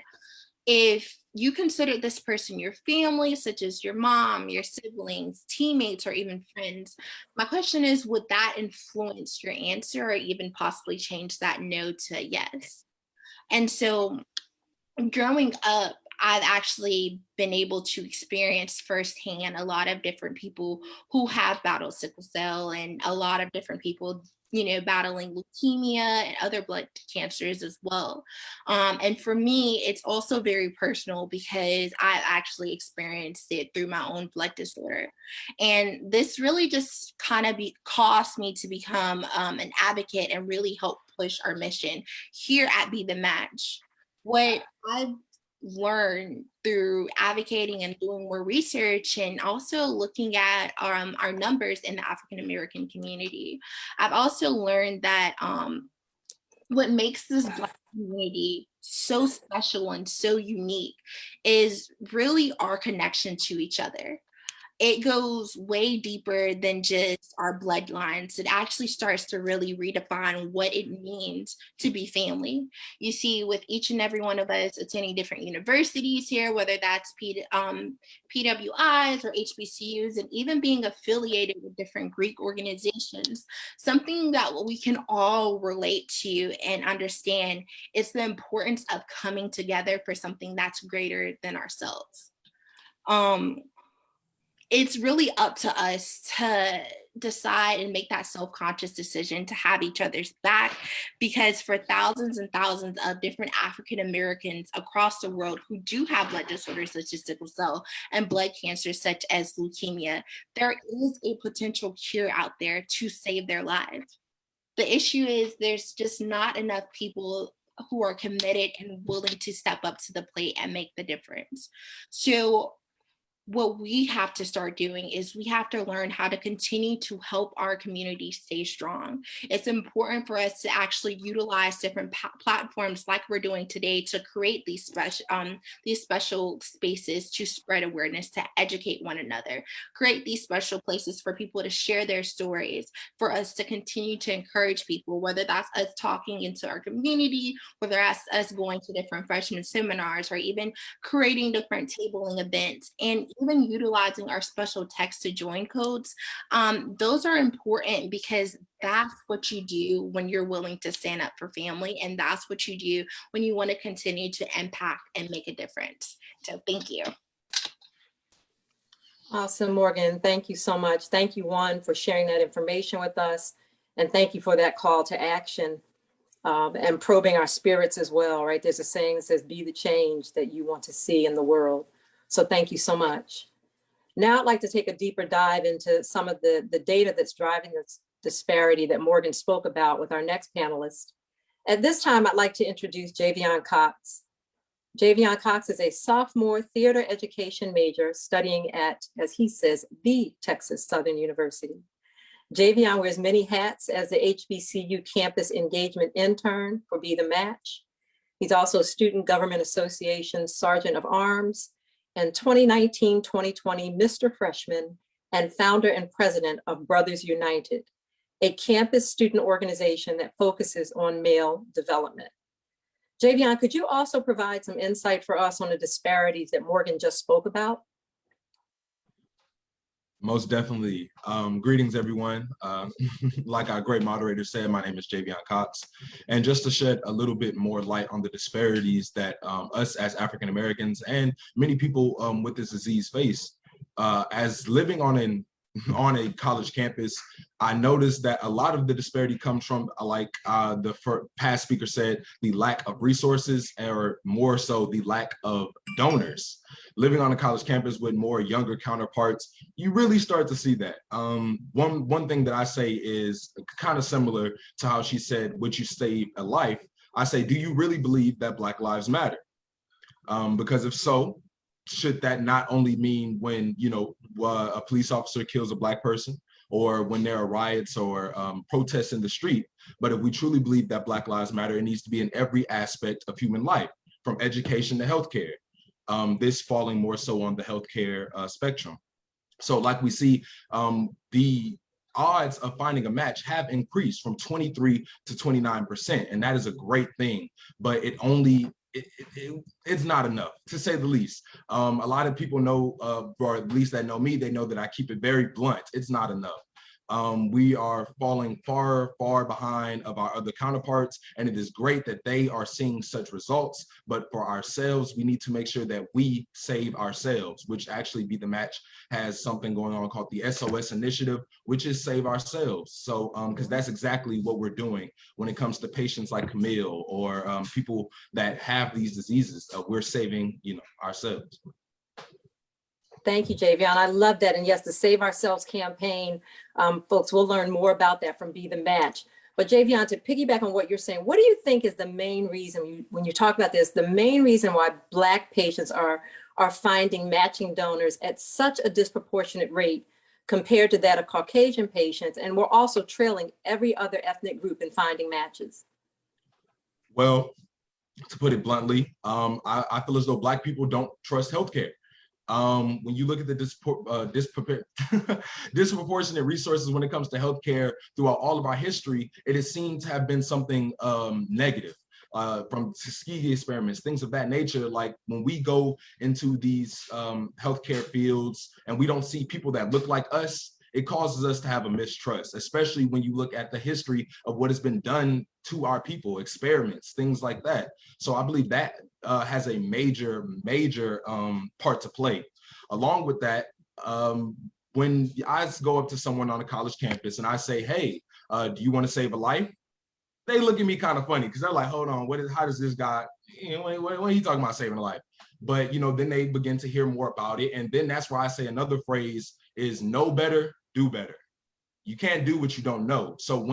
if you consider this person your family, such as your mom, your siblings, teammates, or even friends, my question is, would that influence your answer or even possibly change that no to yes? And so growing up, I've actually been able to experience firsthand a lot of different people who have battled sickle cell, and a lot of different people, battling leukemia and other blood cancers as well. And for me, it's also very personal because I've actually experienced it through my own blood disorder. And this really just kind of caused me to become an advocate and really help push our mission here at Be the Match. What I've learned through advocating and doing more research and also looking at our numbers in the African American community, I've also learned that what makes this Black community so special and so unique is really our connection to each other. It goes way deeper than just our bloodlines. It actually starts to really redefine what it means to be family. You see, with each and every one of us attending different universities here, whether that's PWIs or HBCUs, and even being affiliated with different Greek organizations, something that we can all relate to and understand is the importance of coming together for something that's greater than ourselves. It's really up to us to decide and make that self-conscious decision to have each other's back, because for thousands and thousands of different African Americans across the world who do have blood disorders such as sickle cell and blood cancers such as leukemia, there is a potential cure out there to save their lives. The issue is there's just not enough people who are committed and willing to step up to the plate and make the difference. So what we have to start doing is we have to learn how to continue to help our community stay strong. It's important for us to actually utilize different platforms like we're doing today to create these special spaces to spread awareness, to educate one another, create these special places for people to share their stories, for us to continue to encourage people, whether that's us talking into our community, whether that's us going to different freshman seminars, or even creating different tabling events, and even utilizing our special text to join codes. Those are important because that's what you do when you're willing to stand up for family. And that's what you do when you want to continue to impact and make a difference. So thank you. Awesome, Morgan. Thank you so much. Thank you, Juan, for sharing that information with us. And thank you for that call to action and probing our spirits as well, right? There's a saying that says, be the change that you want to see in the world. So thank you so much. Now I'd like to take a deeper dive into some of the data that's driving this disparity that Morgan spoke about with our next panelist. At this time, I'd like to introduce Javion Cox. Javion Cox is a sophomore theater education major studying at, as he says, the Texas Southern University. Javion wears many hats as the HBCU campus engagement intern for Be the Match. He's also Student Government Association Sergeant of Arms, and 2019-2020 Mr. Freshman, and founder and president of Brothers United, a campus student organization that focuses on male development. Javion, could you also provide some insight for us on the disparities that Morgan just spoke about? Most definitely. Greetings, everyone. Like our great moderator said, my name is Javion Cox. And just to shed a little bit more light on the disparities that us as African Americans and many people with this disease face, as living on a college campus, I noticed that a lot of the disparity comes from, like the past speaker said, the lack of resources, or more so the lack of donors. Living on a college campus with more younger counterparts, you really start to see that. One thing that I say is kind of similar to how she said, would you save a life? I say, do you really believe that Black Lives Matter? Because if so, should that not only mean when, you know, a police officer kills a Black person, or when there are riots or protests in the street, but if we truly believe that Black Lives Matter, it needs to be in every aspect of human life, from education to healthcare. This falling more so on the healthcare spectrum. So like we see, the odds of finding a match have increased from 23 to 29%, and that is a great thing, but it's not enough, to say the least. A lot of people know, or at least that know me, they know that I keep it very blunt. It's not enough. We are falling far, far behind of our other counterparts, and it is great that they are seeing such results, but for ourselves, we need to make sure that we save ourselves, which actually Be the Match has something going on called the SOS initiative, which is save ourselves. So, because that's exactly what we're doing when it comes to patients like Camille, or people that have these diseases. We're saving, you know, ourselves. Thank you, Javion. I love that. And yes, the Save Ourselves campaign, folks, we'll learn more about that from Be the Match. But Javion, to piggyback on what you're saying, what do you think is the main reason, when you talk about this, the main reason why Black patients are finding matching donors at such a disproportionate rate compared to that of Caucasian patients, and we're also trailing every other ethnic group in finding matches? Well, to put it bluntly, I feel as though Black people don't trust healthcare. When you look at the disproportionate resources when it comes to healthcare throughout all of our history, it has seemed to have been something negative. From Tuskegee experiments, things of that nature. Like when we go into these healthcare fields and we don't see people that look like us, it causes us to have a mistrust, especially when you look at the history of what has been done to our people, experiments, things like that. So I believe that has a major part to play. Along with that, when I go up to someone on a college campus and I say, hey, do you want to save a life? They look at me kind of funny because they're like, hold on, how does this guy, you know, when are you talking about saving a life? But, you know, then they begin to hear more about it. And then that's why I say another phrase is know better, do better. You can't do what you don't know. So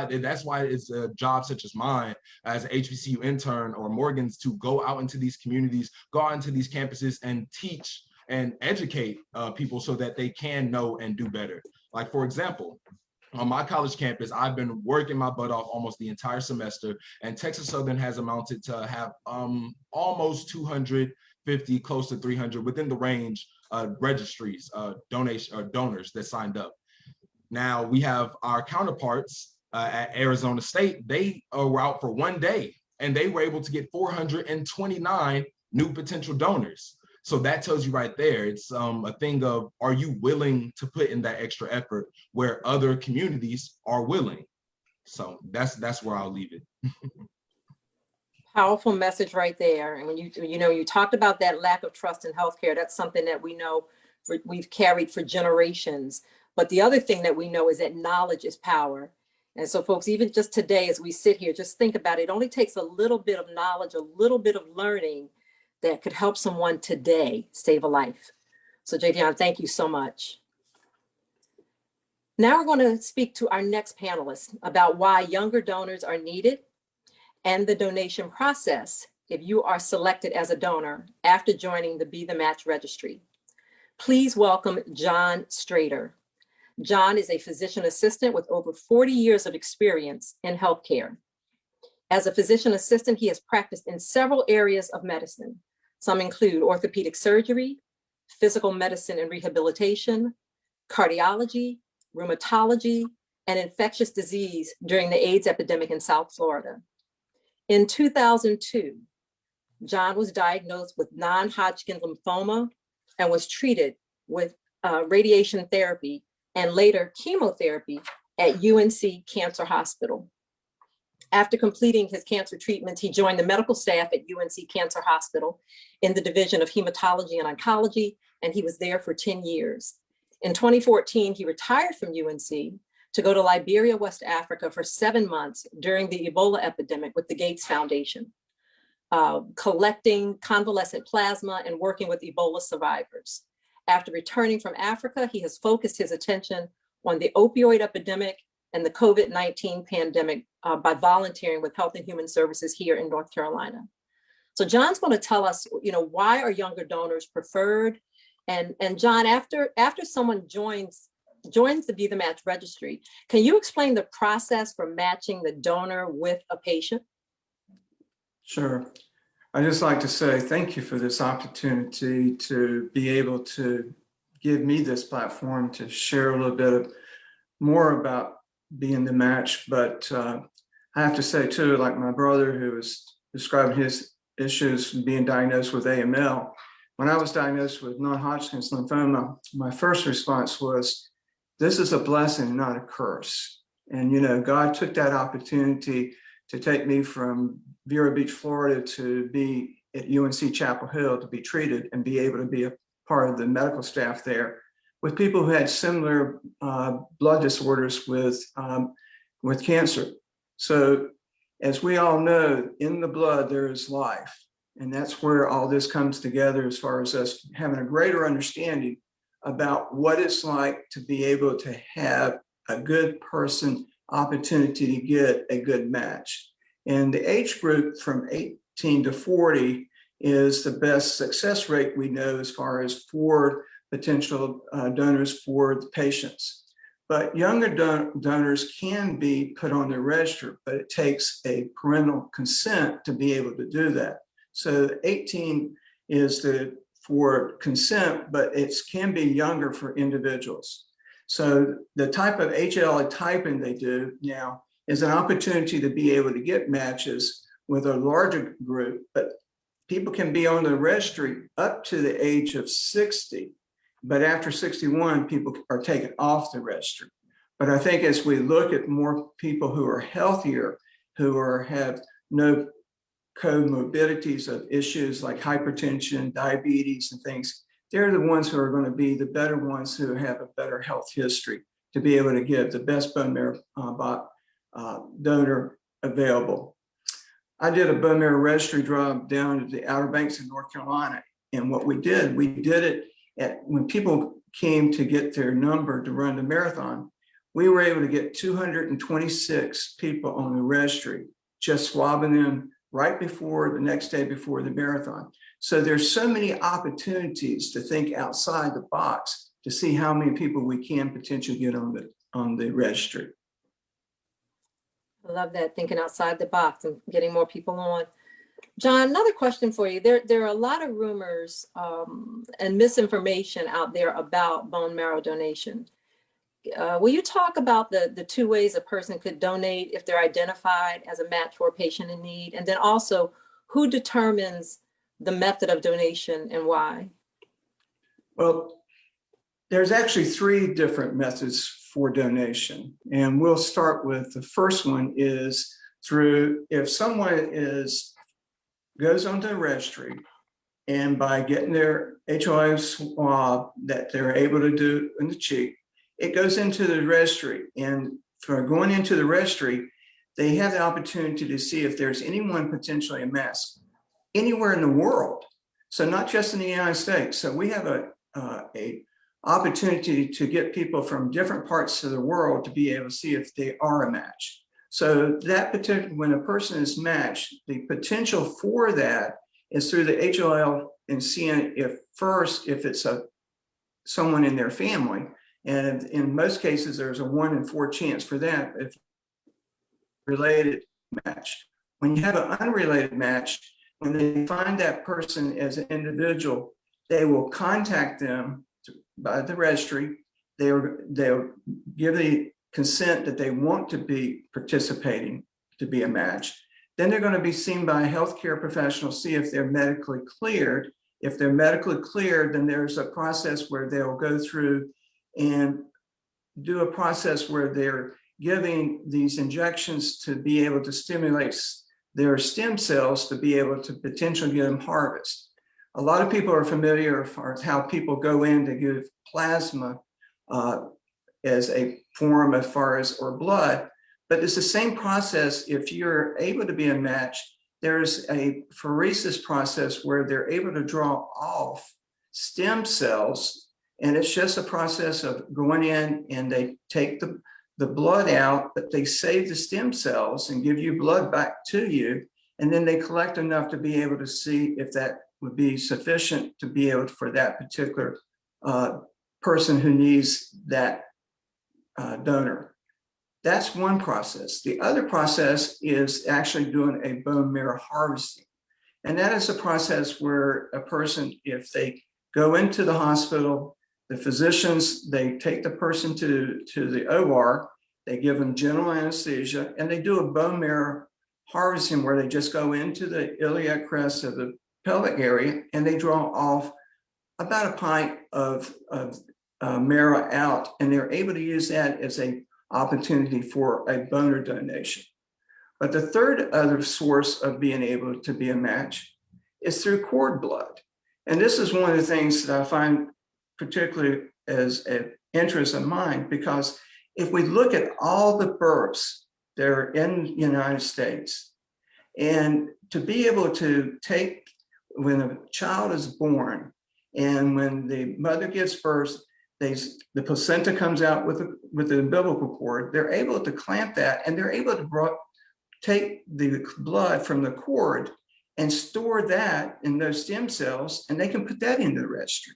that's why it's a job such as mine as an HBCU intern or Morgan's to go out into these communities, go out into these campuses and teach and educate people so that they can know and do better. Like, for example, on my college campus, I've been working my butt off almost the entire semester, and Texas Southern has amounted to have almost 250, close to 300 within the range registries, donors that signed up. Now we have our counterparts at Arizona State. They were out for one day and they were able to get 429 new potential donors. So that tells you right there, it's a thing of, are you willing to put in that extra effort where other communities are willing? So that's where I'll leave it. Powerful message right there. And when you talked about that lack of trust in healthcare, that's something that we know we've carried for generations. But the other thing that we know is that knowledge is power. And so folks, even just today, as we sit here, just think about it. It only takes a little bit of knowledge, a little bit of learning that could help someone today save a life. So Javion, thank you so much. Now we're going to speak to our next panelist about why younger donors are needed and the donation process if you are selected as a donor after joining the Be the Match registry. Please welcome John Strader. John is a physician assistant with over 40 years of experience in healthcare. As a physician assistant, he has practiced in several areas of medicine. Some include orthopedic surgery, physical medicine and rehabilitation, cardiology, rheumatology, and infectious disease during the AIDS epidemic in South Florida. In 2002, John was diagnosed with non-Hodgkin lymphoma and was treated with radiation therapy and later chemotherapy at UNC Cancer Hospital. After completing his cancer treatments, he joined the medical staff at UNC Cancer Hospital in the Division of Hematology and Oncology, and he was there for 10 years. In 2014, he retired from UNC to go to Liberia, West Africa for 7 months during the Ebola epidemic with the Gates Foundation, collecting convalescent plasma and working with Ebola survivors. After returning from Africa, he has focused his attention on the opioid epidemic and the COVID-19 pandemic by volunteering with Health and Human Services here in North Carolina. So John's going to tell us, why are younger donors preferred? And John, after someone joins the Be the Match registry, can you explain the process for matching the donor with a patient? Sure. I'd just like to say thank you for this opportunity to be able to give me this platform to share a little bit more about being the match. But I have to say too, like my brother who was describing his issues being diagnosed with AML, when I was diagnosed with non-Hodgkin's lymphoma, my first response was, this is a blessing, not a curse. And God took that opportunity to take me from Vero Beach, Florida to be at UNC Chapel Hill to be treated and be able to be a part of the medical staff there with people who had similar blood disorders with cancer. So as we all know, in the blood, there is life. And that's where all this comes together as far as us having a greater understanding about what it's like to be able to have a good person opportunity to get a good match. And the age group from 18 to 40 is the best success rate we know as far as for potential donors for the patients. But younger donors can be put on the register, but it takes a parental consent to be able to do that. So 18 is for consent, but it can be younger for individuals. So the type of HLA typing they do now is an opportunity to be able to get matches with a larger group, but people can be on the registry up to the age of 60, but after 61, people are taken off the registry. But I think as we look at more people who are healthier, who have no comorbidities of issues like hypertension, diabetes, and things, they're the ones who are going to be the better ones who have a better health history to be able to give the best bone marrow donor available. I did a bone marrow registry drive down at the Outer Banks in North Carolina. And what we did it when people came to get their number to run the marathon, we were able to get 226 people on the registry, just swabbing them right before the next day before the marathon. So there's so many opportunities to think outside the box to see how many people we can potentially get on the registry. I love that, thinking outside the box and getting more people on. John, another question for you. There are a lot of rumors and misinformation out there about bone marrow donation. Will you talk about the two ways a person could donate if they're identified as a match for a patient in need? And then also, who determines the method of donation and why? Well, there's actually 3 different methods for donation. And we'll start with the first one is through, if someone goes onto the registry and by getting their HLA swab that they're able to do in the cheek, it goes into the registry. And for going into the registry, they have the opportunity to see if there's anyone potentially a match anywhere in the world. So not just in the United States. So we have a opportunity to get people from different parts of the world to be able to see if they are a match. So that particular, when a person is matched, the potential for that is through the HLA and seeing if it's someone in their family. And in most cases, there's a 1 in 4 chance for that if related match. When you have an unrelated match, when they find that person as an individual, they will contact them by the registry. They'll give the consent that they want to be participating to be a match. Then they're going to be seen by a healthcare professional, see if they're medically cleared. If they're medically cleared, then there's a process where they'll go through and do a process where they're giving these injections to be able to stimulate their stem cells to be able to potentially get them harvested. A lot of people are familiar with how people go in to give plasma as a form as far as, or blood, but it's the same process. If you're able to be a match, there's a pheresis process where they're able to draw off stem cells, and it's just a process of going in and they take the blood out, but they save the stem cells and give you blood back to you, and then they collect enough to be able to see if that would be sufficient to be able for that particular person who needs that donor. That's one process. The other process is actually doing a bone marrow harvesting. And that is a process where a person, if they go into the hospital, the physicians, they take the person to the OR, they give them general anesthesia, and they do a bone marrow harvesting where they just go into the iliac crest of the pelvic area and they draw off about a pint of marrow out, and they're able to use that as an opportunity for a donor donation. But the third other source of being able to be a match is through cord blood. And this is one of the things that I find particularly as an interest of mine, because if we look at all the births that are in the United States, and to be able to take, when a child is born and when the mother gives birth, the placenta comes out with the umbilical cord, they're able to clamp that, and they're able to take the blood from the cord and store that in those stem cells, and they can put that into the registry.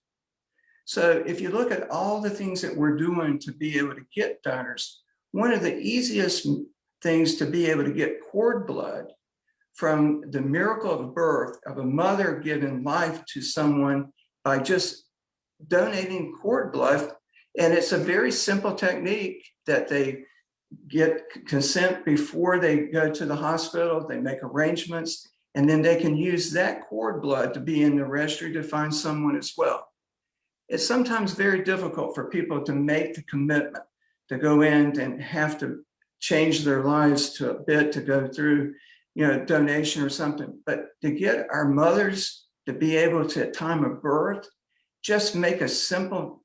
So if you look at all the things that we're doing to be able to get donors, one of the easiest things to be able to get cord blood from the miracle of birth of a mother giving life to someone by just donating cord blood. And it's a very simple technique that they get consent before they go to the hospital, they make arrangements, and then they can use that cord blood to be in the registry to find someone as well. It's sometimes very difficult for people to make the commitment to go in and have to change their lives to a bit to go through, donation or something. But to get our mothers to be able to, at time of birth, just make a simple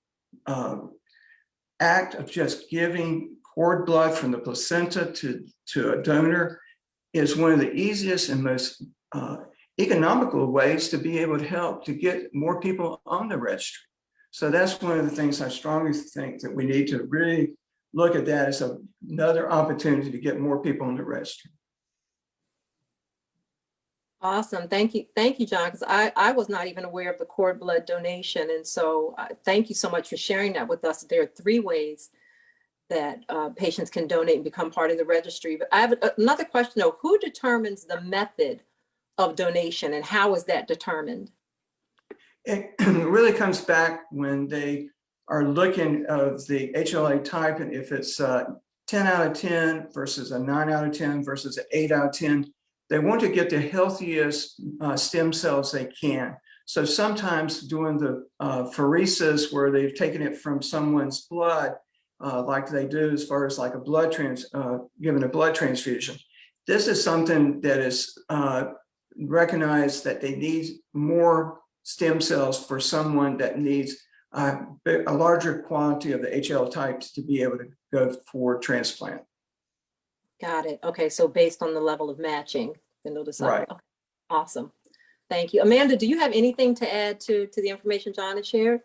act of just giving cord blood from the placenta to a donor is one of the easiest and most economical ways to be able to help to get more people on the registry. So that's one of the things I strongly think that we need to really look at that as another opportunity to get more people on the registry. Awesome. Thank you, John, because I was not even aware of the cord blood donation. And so thank you so much for sharing that with us. There are 3 ways that patients can donate and become part of the registry. But I have another question though. Who determines the method of donation and how is that determined? It really comes back when they are looking of the HLA type, and if it's 10 out of 10 versus a 9 out of 10 versus an 8 out of 10, they want to get the healthiest stem cells they can. So sometimes doing the pheresis where they've taken it from someone's blood, like they do as far as like given a blood transfusion. This is something that is recognized that they need more stem cells for someone that needs a larger quantity of the HL types to be able to go for transplant. Got it. Okay, so based on the level of matching, then they'll decide. Right. Okay. Awesome. Thank you. Amanda, do you have anything to add to the information John has shared?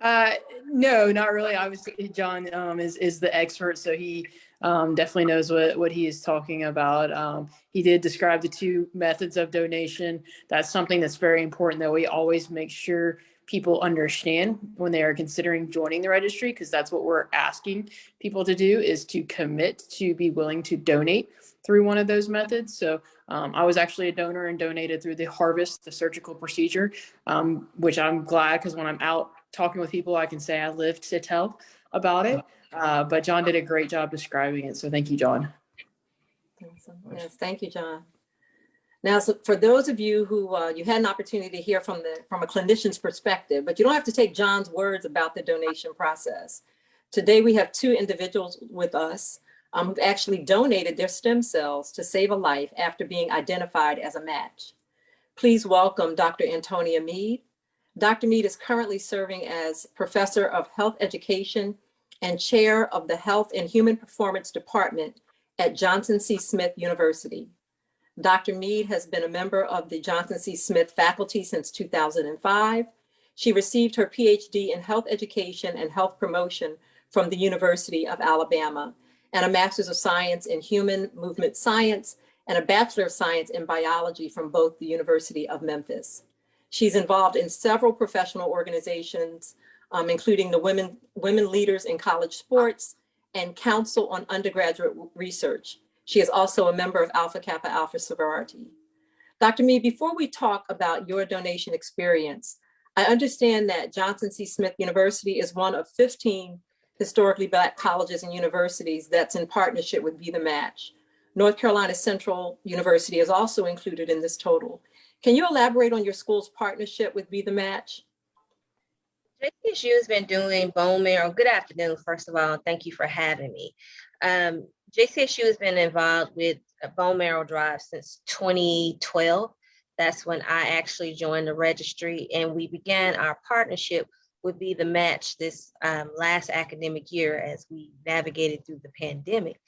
No, not really. Obviously, John is the expert, so he definitely knows what he is talking about. He did describe the 2 methods of donation. That's something that's very important that we always make sure people understand when they are considering joining the registry, because that's what we're asking people to do, is to commit to be willing to donate through one of those methods. So I was actually a donor and donated through the harvest, the surgical procedure, which I'm glad, because when I'm out talking with people, I can say I lived to tell about it. But John did a great job describing it. So thank you, John. Awesome. Yes, thank you, John. Now, so for those of you who you had an opportunity to hear from a clinician's perspective, but you don't have to take John's words about the donation process. Today, we have two individuals with us who've actually donated their stem cells to save a life after being identified as a match. Please welcome Dr. Antonia Mead. Dr. Mead is currently serving as Professor of Health Education and Chair of the Health and Human Performance Department at Johnson C. Smith University. Dr. Mead has been a member of the Johnson C. Smith faculty since 2005. She received her PhD in Health Education and Health Promotion from the University of Alabama and a Master's of Science in Human Movement Science and a Bachelor of Science in Biology from both the University of Memphis. She's involved in several professional organizations, including the Women Leaders in College Sports and Council on Undergraduate Research. She is also a member of Alpha Kappa Alpha sorority. Dr. Mead, before we talk about your donation experience, I understand that Johnson C. Smith University is one of 15 historically Black colleges and universities that's in partnership with Be the Match. North Carolina Central University is also included in this total. Can you elaborate on your school's partnership with Be the Match? JCSU has been doing bone marrow. Good afternoon, first of all, and thank you for having me. JCSU has been involved with a bone marrow drive since 2012. That's when I actually joined the registry, and we began our partnership with Be the Match this last academic year as we navigated through the pandemic.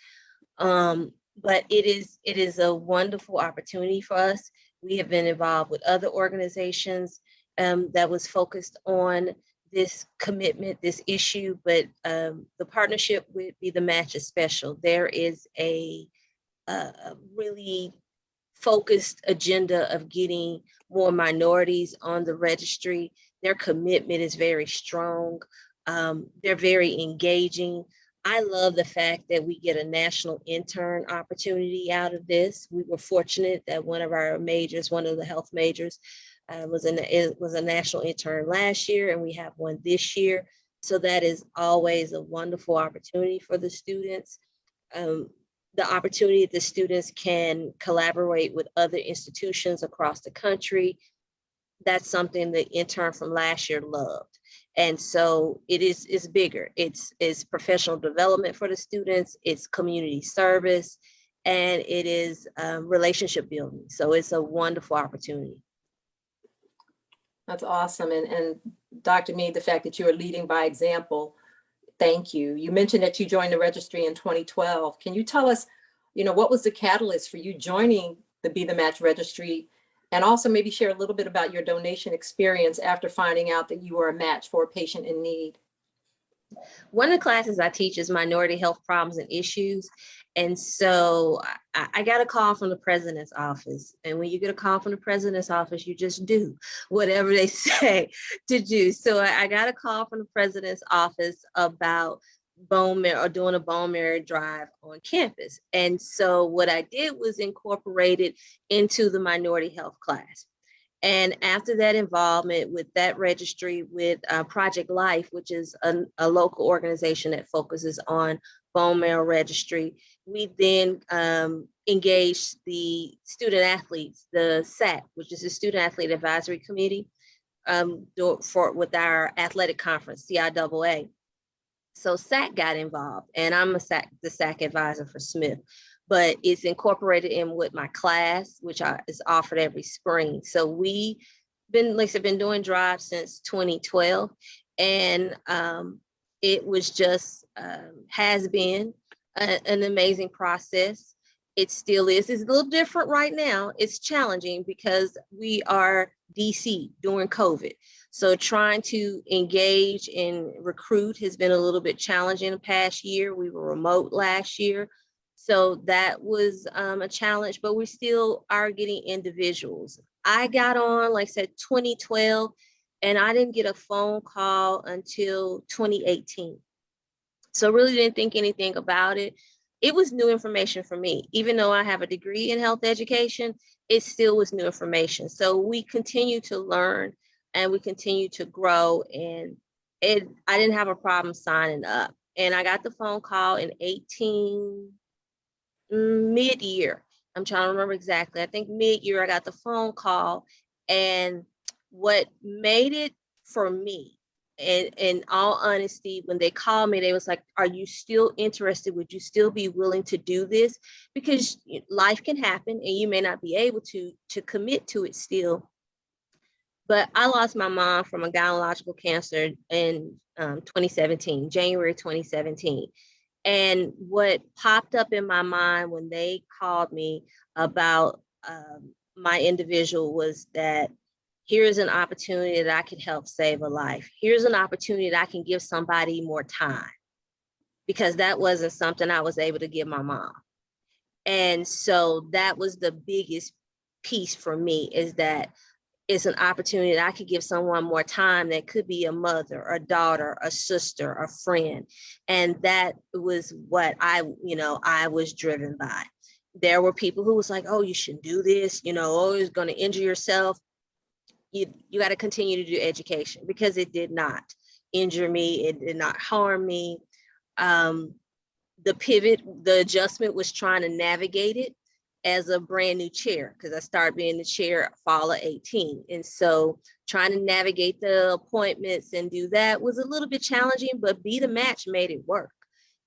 But it is a wonderful opportunity for us. We have been involved with other organizations that was focused on this commitment, this issue, but the partnership with Be the Match is special. There is a really focused agenda of getting more minorities on the registry. Their commitment is very strong. They're very engaging. I love the fact that we get a national intern opportunity out of this. We were fortunate that one of our majors, one of the health majors, was a national intern last year, and we have one this year. So that is always a wonderful opportunity for the students. The opportunity that the students can collaborate with other institutions across the country, that's something the intern from last year loved. And so it's bigger. It's professional development for the students, it's community service, and it is relationship building. So it's a wonderful opportunity. That's awesome. And Dr. Mead, the fact that you are leading by example, thank you. You mentioned that you joined the registry in 2012. Can you tell us, what was the catalyst for you joining the Be the Match registry? And also maybe share a little bit about your donation experience after finding out that you were a match for a patient in need. One of the classes I teach is minority health problems and issues. And so I got a call from the president's office. And when you get a call from the president's office, you just do whatever they say to do. So I got a call from the president's office about bone marrow or doing a bone marrow drive on campus. And so what I did was incorporate it into the minority health class. And after that involvement with that registry with Project Life, which is a local organization that focuses on bone marrow registry, we then engaged the student athletes, the SAC, which is the Student Athlete Advisory Committee, with our athletic conference, CIAA. So SAC got involved, and I'm the SAC advisor for Smith, but it's incorporated in with my class, which is offered every spring. So we've been, like I said, been doing drives since 2012, and it was just, has been an amazing process. It still is. It's a little different right now. It's challenging because we are DC during COVID. So trying to engage and recruit has been a little bit challenging the past year. We were remote last year. So that was a challenge, but we still are getting individuals. I got on, like I said, 2012, and I didn't get a phone call until 2018. So really didn't think anything about it. It was new information for me. Even though I have a degree in health education, it still was new information. So we continue to learn and we continue to grow, and I didn't have a problem signing up. And I got the phone call in mid-year, I'm trying to remember exactly. I think mid-year I got the phone call, and what made it for me, and in all honesty, when they called me, they was like, are you still interested? Would you still be willing to do this? Because life can happen and you may not be able to commit to it still. But I lost my mom from a gynecological cancer in 2017, January 2017. And what popped up in my mind when they called me about my individual was that here's an opportunity that I could help save a life. Here's an opportunity that I can give somebody more time, because that wasn't something I was able to give my mom. And so that was the biggest piece for me, is that it's an opportunity that I could give someone more time. That could be a mother, a daughter, a sister, a friend. And that was what I was driven by. There were people who was like, oh, you shouldn't do this, oh, it's going to injure yourself. You got to continue to do education, because it did not injure me. It did not harm me. The pivot, the adjustment was trying to navigate it as a brand new chair, because I started being the chair fall of 18. And so trying to navigate the appointments and do that was a little bit challenging, but Be the Match made it work.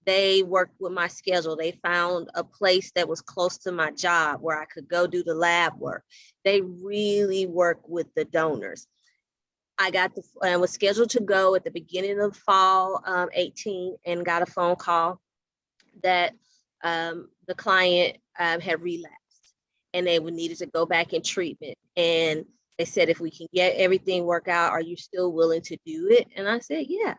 They worked with my schedule. They found a place that was close to my job where I could go do the lab work. They really worked with the donors. I was scheduled to go at the beginning of fall 18, and got a phone call that the client had relapsed, and they would needed to go back in treatment. And they said, if we can get everything work out, are you still willing to do it? And I said, yeah.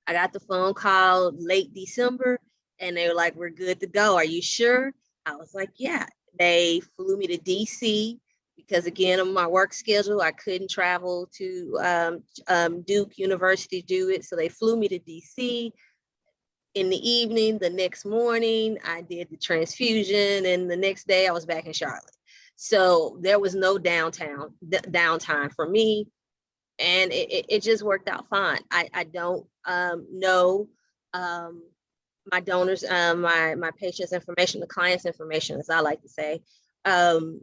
I got the phone call late December, and they were like, we're good to go. Are you sure? I was like, yeah. They flew me to DC, because again, on my work schedule, I couldn't travel to Duke University to do it. So they flew me to DC. In the evening, the next morning, I did the transfusion, and the next day I was back in Charlotte. So there was no downtime for me, and it just worked out fine. I don't know my donors, my patient's information, the client's information, as I like to say, and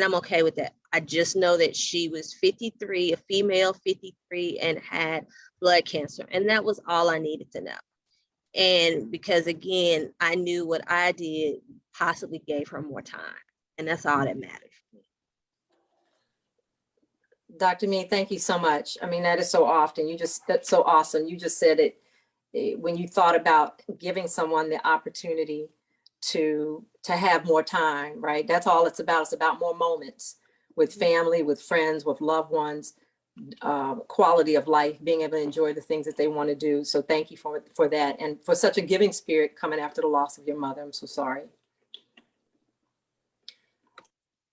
I'm okay with that. I just know that she was 53, a female 53, and had blood cancer, and that was all I needed to know. And because again, I knew what I did possibly gave her more time, and that's all that mattered for me. Dr. Mee, thank you so much. I mean, that is so often. That's so awesome. You just said it when you thought about giving someone the opportunity to have more time, right? That's all it's about. It's about more moments with family, with friends, with loved ones, quality of life, being able to enjoy the things that they want to do. So thank you for that, and for such a giving spirit coming after the loss of your mother. I'm so sorry.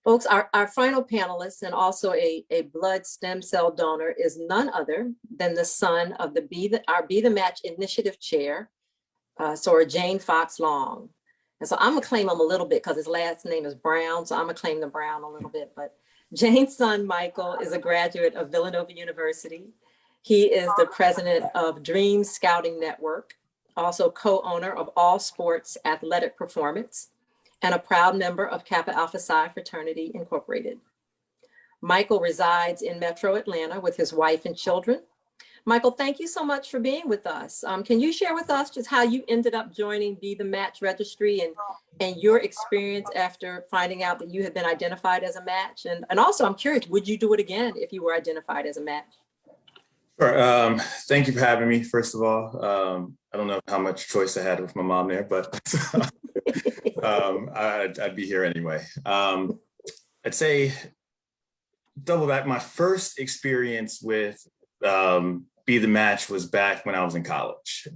Folks, our final panelist, and also a blood stem cell donor, is none other than the son of our Be the Match initiative chair, Sora Jane Fox Long. And so I'm gonna claim him a little bit because his last name is Brown, so I'm gonna claim the Brown a little bit. But Jane's son, Michael, is a graduate of Villanova University. He is the president of Dream Scouting Network, also co-owner of All Sports Athletic Performance, and a proud member of Kappa Alpha Psi Fraternity Incorporated. Michael resides in Metro Atlanta with his wife and children. Michael, thank you so much for being with us. Can you share with us just how you ended up joining Be the Match Registry, and your experience after finding out that you had been identified as a match? And also, I'm curious, would you do it again if you were identified as a match? Sure. Thank you for having me, first of all. I don't know how much choice I had with my mom there, but I'd be here anyway. I'd say, double back, my first experience with Be the Match was back when I was in college.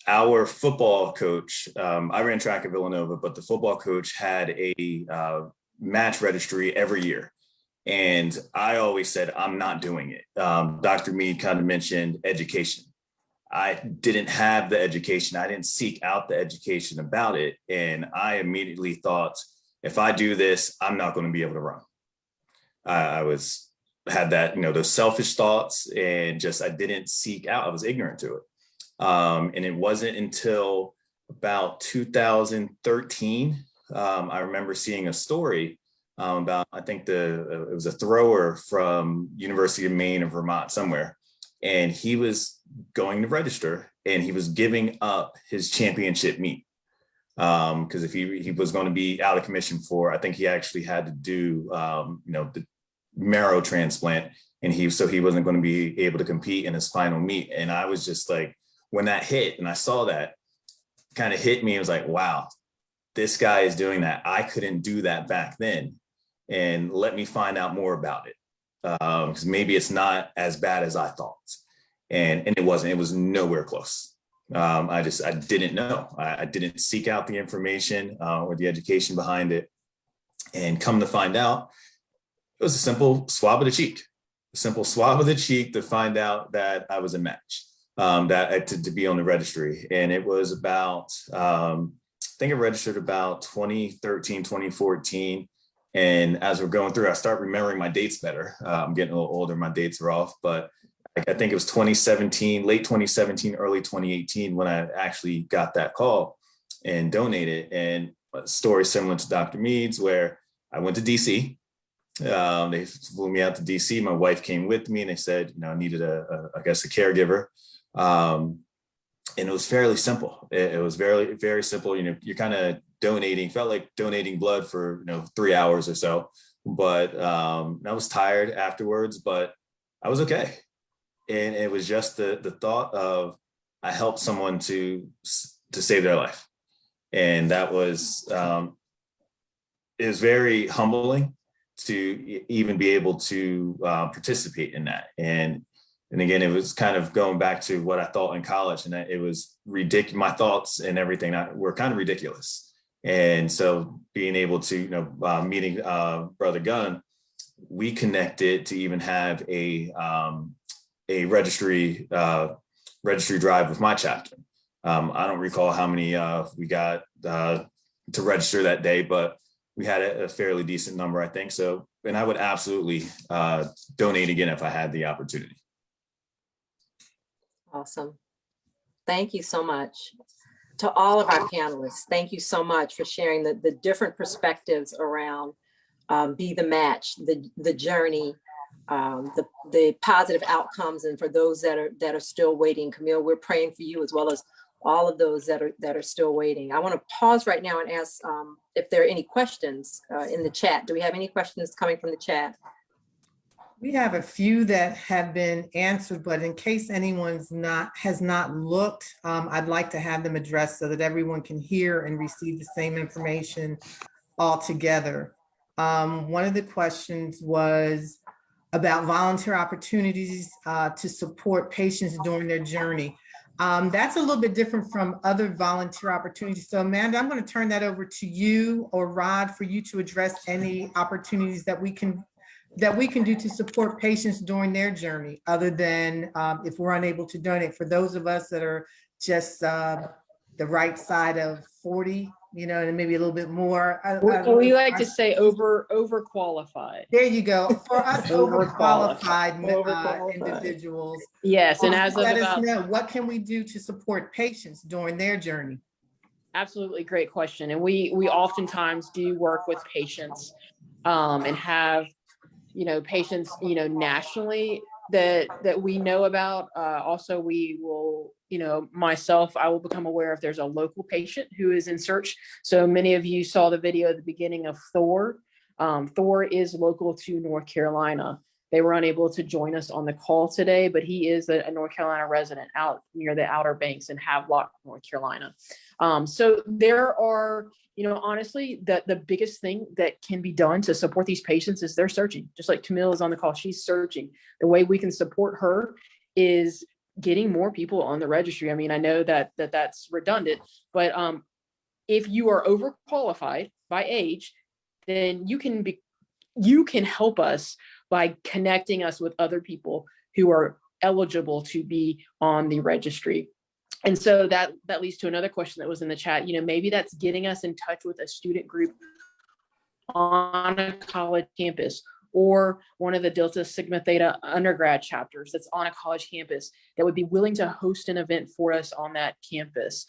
Our football coach, I ran track at Villanova, but the football coach had a match registry every year. And I always said, I'm not doing it. Dr. Mead kind of mentioned education. I didn't have the education. I didn't seek out the education about it. And I immediately thought, if I do this, I'm not going to be able to run. I had that, those selfish thoughts, and just, I didn't seek out. I was ignorant to it. And it wasn't until about 2013 I remember seeing a story about, I think it was a thrower from University of Maine or Vermont somewhere, and he was going to register and he was giving up his championship meet. Because if he was going to be out of commission for, I think he actually had to do, the marrow transplant, and he wasn't going to be able to compete in his final meet. And I was just like, when that hit and I saw that, kind of hit me. It was like, wow, this guy is doing that. I couldn't do that back then, and let me find out more about it, because maybe it's not as bad as I thought. And it wasn't. It was nowhere close. I didn't know. I didn't seek out the information or the education behind it. And come to find out, it was a simple swab of the cheek. A simple swab of the cheek to find out that I was a match, to be on the registry. And it was about, I think I registered about 2013, 2014. And as we're going through, I start remembering my dates better. I'm getting a little older, my dates are off, but I think it was 2017, late 2017, early 2018, when I actually got that call and donated. And a story similar to Dr. Mead's, where I went to DC. They flew me out to DC. My wife came with me, and they said, I needed a caregiver. And it was fairly simple. It was very, very simple. You're kind of donating, felt like donating blood for, 3 hours or so. But I was tired afterwards, but I was okay. And it was just the thought of, I helped someone to save their life. And that was, it was very humbling to even be able to participate in that. And again, it was kind of going back to what I thought in college, and that it was ridiculous. My thoughts and everything were kind of ridiculous. And so being able to, meeting Brother Gunn, we connected to even have a registry drive with my chapter. I don't recall how many we got to register that day, but we had a fairly decent number, I think. So, and I would absolutely donate again if I had the opportunity. Awesome. Thank you so much. To all of our panelists, thank you so much for sharing the different perspectives around Be the Match, the journey, the positive outcomes, and for those that are still waiting. Camille, we're praying for you, as well as all of those that are still waiting. I want to pause right now and ask if there are any questions in the chat. Do we have any questions coming from the chat? We have a few that have been answered, but in case anyone's has not looked, I'd like to have them addressed so that everyone can hear and receive the same information all together. One of the questions was about volunteer opportunities to support patients during their journey. That's a little bit different from other volunteer opportunities. So Amanda, I'm going to turn that over to you or Rod for you to address any opportunities that we can do to support patients during their journey, other than if we're unable to donate. For those of us that are just the right side of 40, and maybe a little bit more. We like to say overqualified. There you go. For us overqualified individuals. Yes, and as of let us know, what can we do to support patients during their journey? Absolutely, great question. And we oftentimes do work with patients and have patients nationally that we know about. Also, we will, myself, I will become aware if there's a local patient who is in search. So many of you saw the video at the beginning of Thor. Thor is local to North Carolina. They were unable to join us on the call today, but he is a North Carolina resident out near the Outer Banks in Havelock, North Carolina. So there are, honestly, the biggest thing that can be done to support these patients is they're searching. Just like Camille is on the call, she's searching. The way we can support her is getting more people on the registry. I mean, I know that's redundant, but if you are overqualified by age, then you can help us by connecting us with other people who are eligible to be on the registry. And so that leads to another question that was in the chat. Maybe that's getting us in touch with a student group on a college campus, or one of the Delta Sigma Theta undergrad chapters that's on a college campus that would be willing to host an event for us on that campus.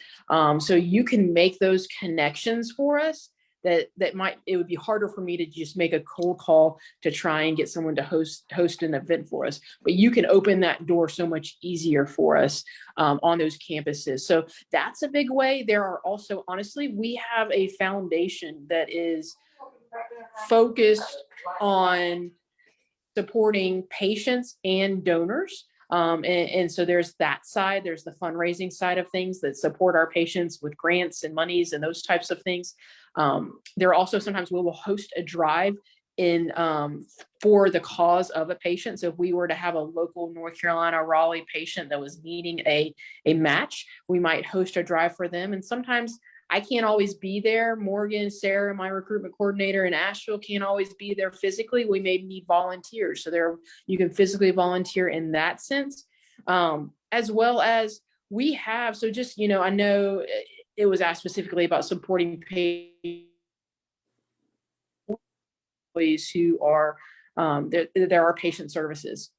So you can make those connections for us. it would be harder for me to just make a cold call to try and get someone to host an event for us. But you can open that door so much easier for us on those campuses. So that's a big way. There are also, honestly, we have a foundation that is focused on supporting patients and donors. And so there's that side, there's the fundraising side of things that support our patients with grants and monies and those types of things. There are also sometimes we will host a drive in for the cause of a patient. So if we were to have a local North Carolina Raleigh patient that was needing a match, we might host a drive for them. And sometimes I can't always be there. Morgan, Sarah, my recruitment coordinator in Asheville, can't always be there physically. We may need volunteers. So you can physically volunteer in that sense, as well as we have. So just, I know it was asked specifically about supporting employees who are, there are patient services.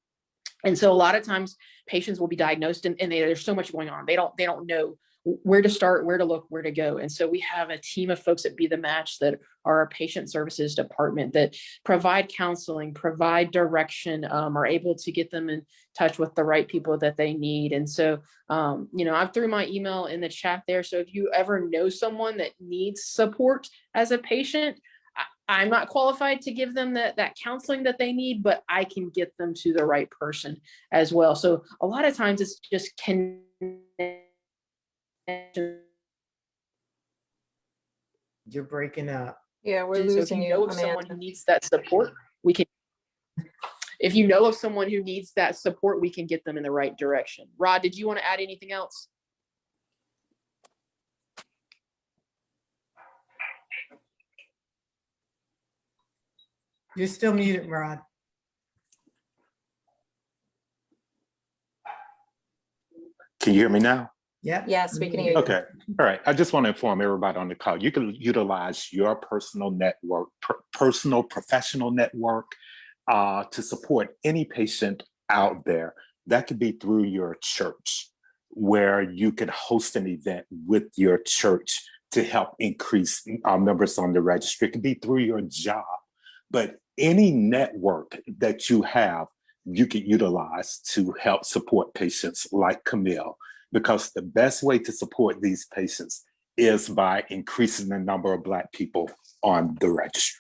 And so a lot of times patients will be diagnosed and there's so much going on. They don't know where to start, where to look, where to go. And so we have a team of folks at Be the Match that are our patient services department that provide counseling, provide direction, are able to get them in touch with the right people that they need. And so, I threw my email in the chat there. So if you ever know someone that needs support as a patient, I'm not qualified to give them that counseling that they need, but I can get them to the right person as well. So a lot of times it's just You're breaking up. Yeah, we're So if losing you you, know of someone who needs that support, if you know of someone who needs that support, we can get them in the right direction. Rod, did you want to add anything else? You're still muted, Rod. Can you hear me now? Yep. Yes, we can hear you. Okay. All right. I just want to inform everybody on the call. You can utilize your personal network, personal professional network to support any patient out there. That could be through your church, where you could host an event with your church to help increase members on the registry. It could be through your job, but any network that you have, you can utilize to help support patients like Camille, because the best way to support these patients is by increasing the number of Black people on the registry.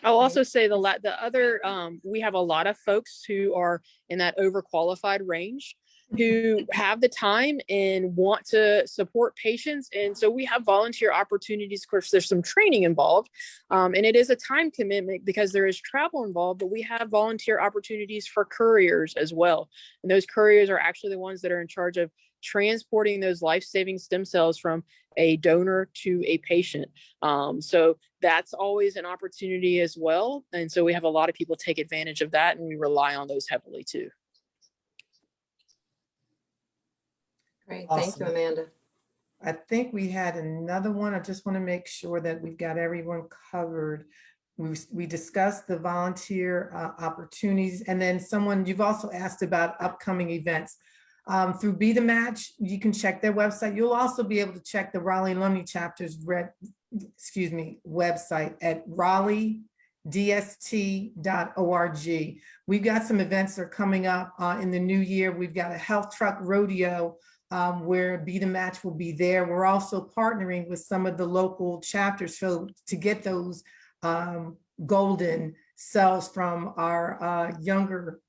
I'll also say we have a lot of folks who are in that overqualified range who have the time and want to support patients. And so we have volunteer opportunities. Of course, there's some training involved, and it is a time commitment because there is travel involved, but we have volunteer opportunities for couriers as well. And those couriers are actually the ones that are in charge of transporting those life-saving stem cells from a donor to a patient. So that's always an opportunity as well. And so we have a lot of people take advantage of that, and we rely on those heavily too. Great. Awesome. Thank you, Amanda. I think we had another one. I just want to make sure that we've got everyone covered. We discussed the volunteer opportunities, and then you've also asked about upcoming events. Through Be the Match, you can check their website. You'll also be able to check the Raleigh Alumni Chapter's website at RaleighDST.org. We've got some events that are coming up in the new year. We've got a health truck rodeo where Be the Match will be there. We're also partnering with some of the local chapters to get those golden cells from our younger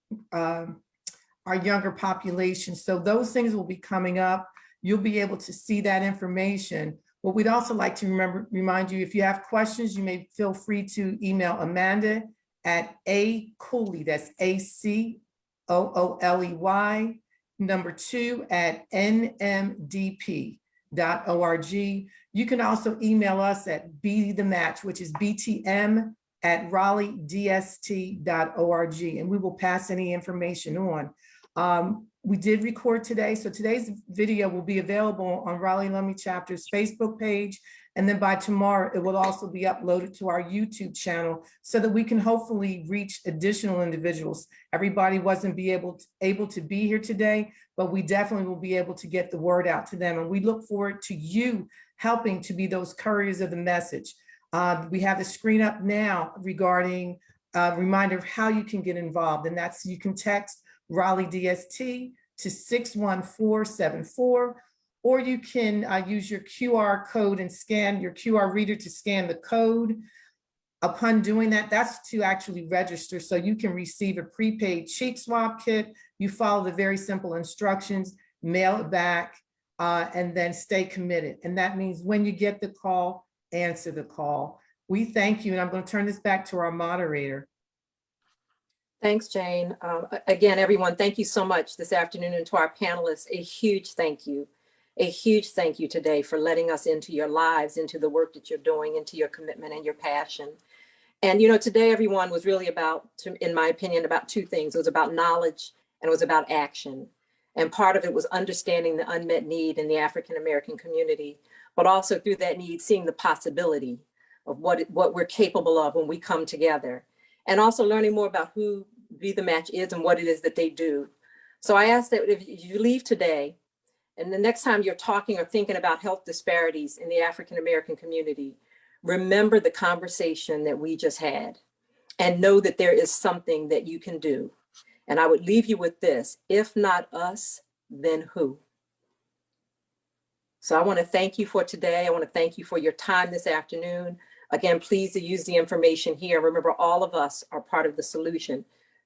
population. So those things will be coming up. You'll be able to see that information. What we'd also like to remind you, if you have questions, you may feel free to email Amanda at acooley, that's ACOOLEY, 2 at nmdp.org. You can also email us at Be the Match, which is BTM@RaleighDST.org, and we will pass any information on. We did record today, so today's video will be available on Raleigh Alumni Chapter's Facebook page, and then by tomorrow it will also be uploaded to our YouTube channel so that we can hopefully reach additional individuals. Everybody wasn't able to be here today, but we definitely will be able to get the word out to them, and we look forward to you helping to be those couriers of the message. We have the screen up now regarding a reminder of how you can get involved, and that's you can text RaleighDST to 61474, or you can use your QR code and scan your QR reader to scan the code. Upon doing that, that's to actually register, so you can receive a prepaid cheek swab kit. You follow the very simple instructions, mail it back, and then stay committed. And that means when you get the call, answer the call. We thank you, and I'm going to turn this back to our moderator. Thanks, Jane. Again, everyone, thank you so much this afternoon, and to our panelists, a huge thank you. A huge thank you today for letting us into your lives, into the work that you're doing, into your commitment and your passion. And, you know, today everyone was really about, in my opinion, about two things. It was about knowledge and it was about action. And part of it was understanding the unmet need in the African-American community, but also through that need, seeing the possibility of what we're capable of when we come together. And also learning more about who Be the Match is and what it is that they do. So I ask that if you leave today, and the next time you're talking or thinking about health disparities in the African-American community, remember the conversation that we just had and know that there is something that you can do. And I would leave you with this: if not us, then who? So I want to thank you for today. I want to thank you for your time this afternoon. Again, please to use the information here. Remember, all of us are part of the solution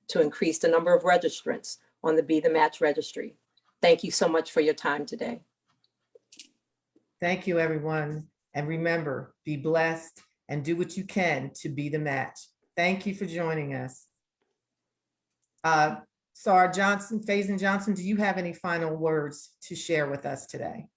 to increase the number of registrants on the Be the Match registry. Thank you so much for your time today. Thank you, everyone. And remember, be blessed and do what you can to be the match. Thank you for joining us. Sarah Johnson, Faison Johnson, do you have any final words to share with us today?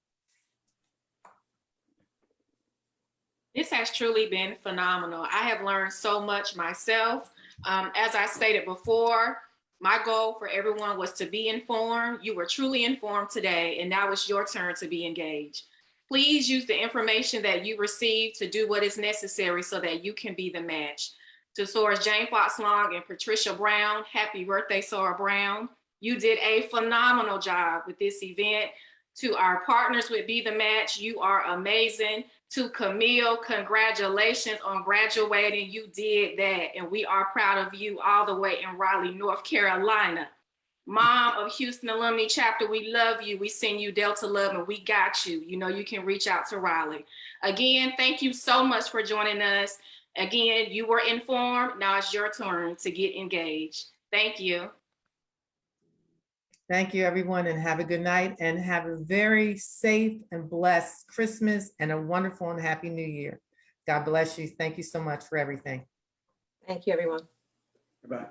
This has truly been phenomenal. I have learned so much myself. As I stated before, my goal for everyone was to be informed. You were truly informed today, and now it's your turn to be engaged. Please use the information that you received to do what is necessary so that you can be the match. To Sora's Jane Fox Long and Patricia Brown, happy birthday, Sora Brown. You did a phenomenal job with this event. To our partners with Be the Match, you are amazing. To Camille, congratulations on graduating. You did that, and we are proud of you all the way in Raleigh, North Carolina. Mom of Houston Alumni Chapter, we love you. We send you Delta love, and we got you. You know you can reach out to Raleigh. Again, thank you so much for joining us. Again, you were informed. Now it's your turn to get engaged. Thank you. Thank you, everyone, and have a good night, and have a very safe and blessed Christmas and a wonderful and happy New Year. God bless you. Thank you so much for everything. Thank you, everyone. Goodbye.